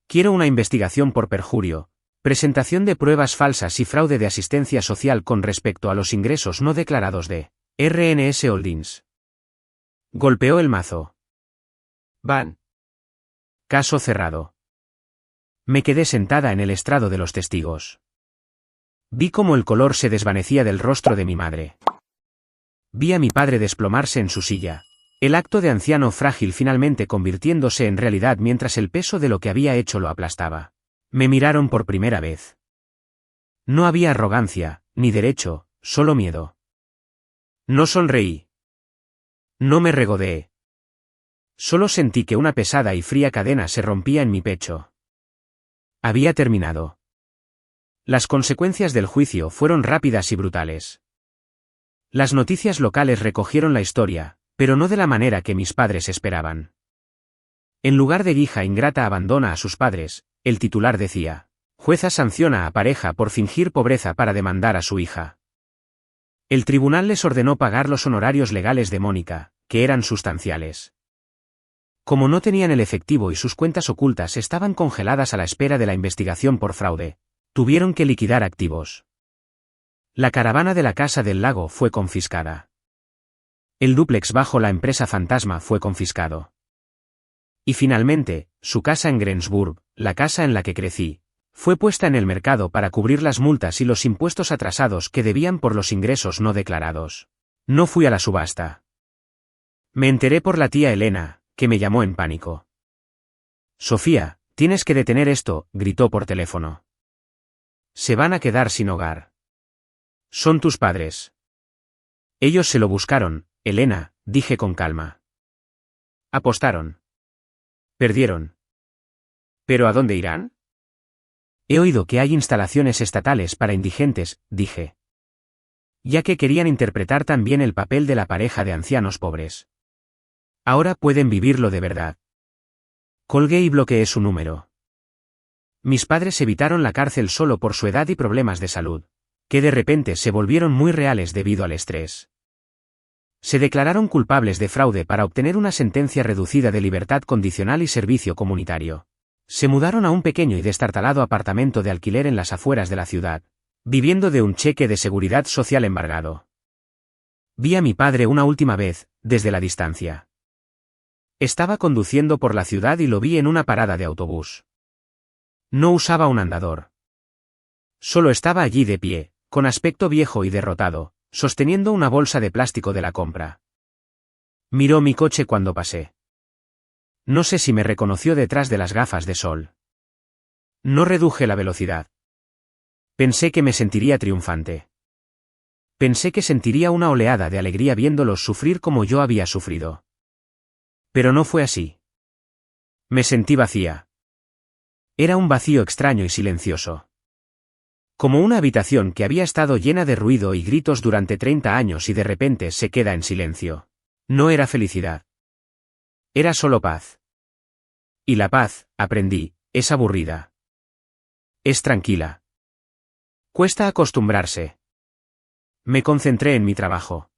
Quiero una investigación por perjurio, presentación de pruebas falsas y fraude de asistencia social con respecto a los ingresos no declarados de RNS Holdings. Golpeó el mazo. Van. Caso cerrado. Me quedé sentada en el estrado de los testigos. Vi cómo el color se desvanecía del rostro de mi madre. Vi a mi padre desplomarse en su silla. El acto de anciano frágil finalmente convirtiéndose en realidad mientras el peso de lo que había hecho lo aplastaba. Me miraron por primera vez. No había arrogancia, ni derecho, solo miedo. No sonreí. No me regodeé. Solo sentí que una pesada y fría cadena se rompía en mi pecho. Había terminado. Las consecuencias del juicio fueron rápidas y brutales. Las noticias locales recogieron la historia, pero no de la manera que mis padres esperaban. En lugar de hija ingrata abandona a sus padres, el titular decía, jueza sanciona a pareja por fingir pobreza para demandar a su hija. El tribunal les ordenó pagar los honorarios legales de Mónica, que eran sustanciales. Como no tenían el efectivo y sus cuentas ocultas estaban congeladas a la espera de la investigación por fraude, tuvieron que liquidar activos. La caravana de la Casa del Lago fue confiscada. El dúplex bajo la empresa fantasma fue confiscado. Y finalmente, su casa en Greensburg, la casa en la que crecí, fue puesta en el mercado para cubrir las multas y los impuestos atrasados que debían por los ingresos no declarados. No fui a la subasta. Me enteré por la tía Elena, que me llamó en pánico. Sofía, tienes que detener esto, gritó por teléfono. Se van a quedar sin hogar. Son tus padres. Ellos se lo buscaron, Elena, dije con calma. Apostaron. Perdieron. ¿Pero a dónde irán? He oído que hay instalaciones estatales para indigentes, dije. Ya que querían interpretar también el papel de la pareja de ancianos pobres. Ahora pueden vivirlo de verdad. Colgué y bloqueé su número. Mis padres evitaron la cárcel solo por su edad y problemas de salud, que de repente se volvieron muy reales debido al estrés. Se declararon culpables de fraude para obtener una sentencia reducida de libertad condicional y servicio comunitario. Se mudaron a un pequeño y destartalado apartamento de alquiler en las afueras de la ciudad, viviendo de un cheque de seguridad social embargado. Vi a mi padre una última vez, desde la distancia. Estaba conduciendo por la ciudad y lo vi en una parada de autobús. No usaba un andador. Solo estaba allí de pie, con aspecto viejo y derrotado, sosteniendo una bolsa de plástico de la compra. Miró mi coche cuando pasé. No sé si me reconoció detrás de las gafas de sol. No reduje la velocidad. Pensé que me sentiría triunfante. Pensé que sentiría una oleada de alegría viéndolos sufrir como yo había sufrido. Pero no fue así. Me sentí vacía. Era un vacío extraño y silencioso. Como una habitación que había estado llena de ruido y gritos durante 30 años y de repente se queda en silencio. No era felicidad. Era solo paz. Y la paz, aprendí, es aburrida. Es tranquila. Cuesta acostumbrarse. Me concentré en mi trabajo.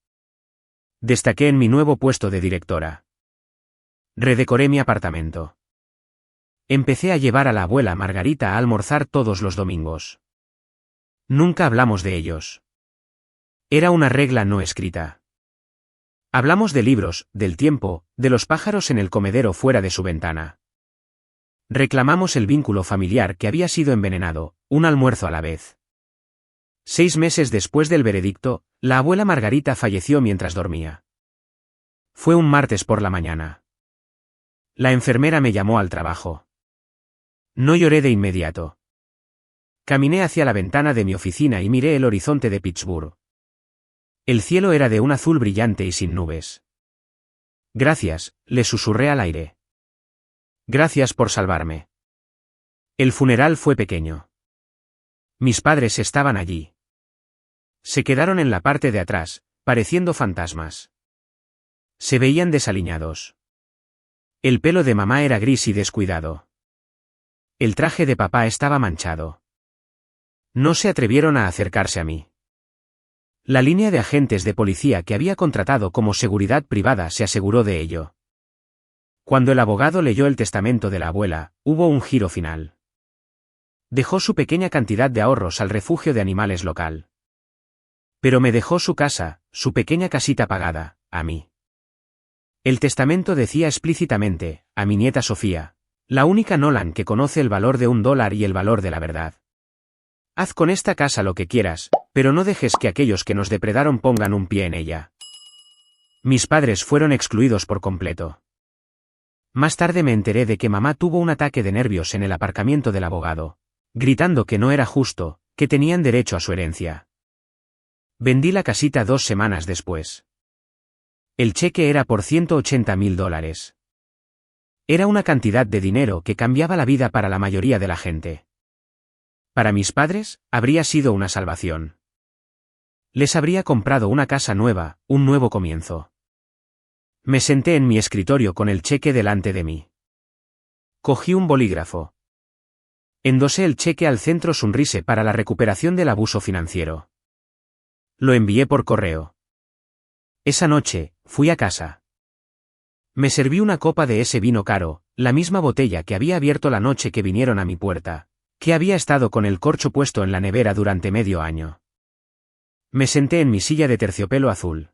Destaqué en mi nuevo puesto de directora. Redecoré mi apartamento. Empecé a llevar a la abuela Margarita a almorzar todos los domingos. Nunca hablamos de ellos. Era una regla no escrita. Hablamos de libros, del tiempo, de los pájaros en el comedero fuera de su ventana. Reclamamos el vínculo familiar que había sido envenenado, un almuerzo a la vez. 6 meses después del veredicto, la abuela Margarita falleció mientras dormía. Fue un martes por la mañana. La enfermera me llamó al trabajo. No lloré de inmediato. Caminé hacia la ventana de mi oficina y miré el horizonte de Pittsburgh. El cielo era de un azul brillante y sin nubes. Gracias, le susurré al aire. Gracias por salvarme. El funeral fue pequeño. Mis padres estaban allí. Se quedaron en la parte de atrás, pareciendo fantasmas. Se veían desaliñados. El pelo de mamá era gris y descuidado. El traje de papá estaba manchado. No se atrevieron a acercarse a mí. La línea de agentes de policía que había contratado como seguridad privada se aseguró de ello. Cuando el abogado leyó el testamento de la abuela, hubo un giro final. Dejó su pequeña cantidad de ahorros al refugio de animales local. Pero me dejó su casa, su pequeña casita pagada, a mí. El testamento decía explícitamente, a mi nieta Sofía, La única Nolan que conoce el valor de $1 y el valor de la verdad. Haz con esta casa lo que quieras, pero no dejes que aquellos que nos depredaron pongan un pie en ella. Mis padres fueron excluidos por completo. Más tarde me enteré de que mamá tuvo un ataque de nervios en el aparcamiento del abogado, gritando que no era justo, que tenían derecho a su herencia. Vendí la casita 2 semanas después. El cheque era por $180.000. Era una cantidad de dinero que cambiaba la vida para la mayoría de la gente. Para mis padres, habría sido una salvación. Les habría comprado una casa nueva, un nuevo comienzo. Me senté en mi escritorio con el cheque delante de mí. Cogí un bolígrafo. Endosé el cheque al Centro Sunrise para la recuperación del abuso financiero. Lo envié por correo. Esa noche, fui a casa. Me serví una copa de ese vino caro, la misma botella que había abierto la noche que vinieron a mi puerta, que había estado con el corcho puesto en la nevera durante medio año. Me senté en mi silla de terciopelo azul.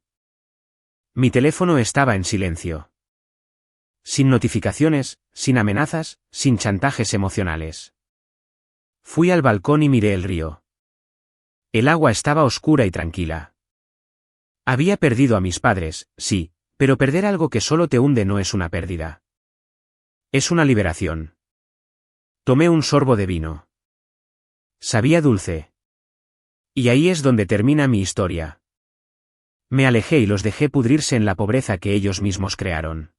Mi teléfono estaba en silencio. Sin notificaciones, sin amenazas, sin chantajes emocionales. Fui al balcón y miré el río. El agua estaba oscura y tranquila. Había perdido a mis padres, sí, pero perder algo que solo te hunde no es una pérdida. Es una liberación. Tomé un sorbo de vino. Sabía dulce. Y ahí es donde termina mi historia. Me alejé y los dejé pudrirse en la pobreza que ellos mismos crearon.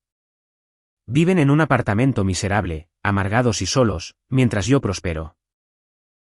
Viven en un apartamento miserable, amargados y solos, mientras yo prospero.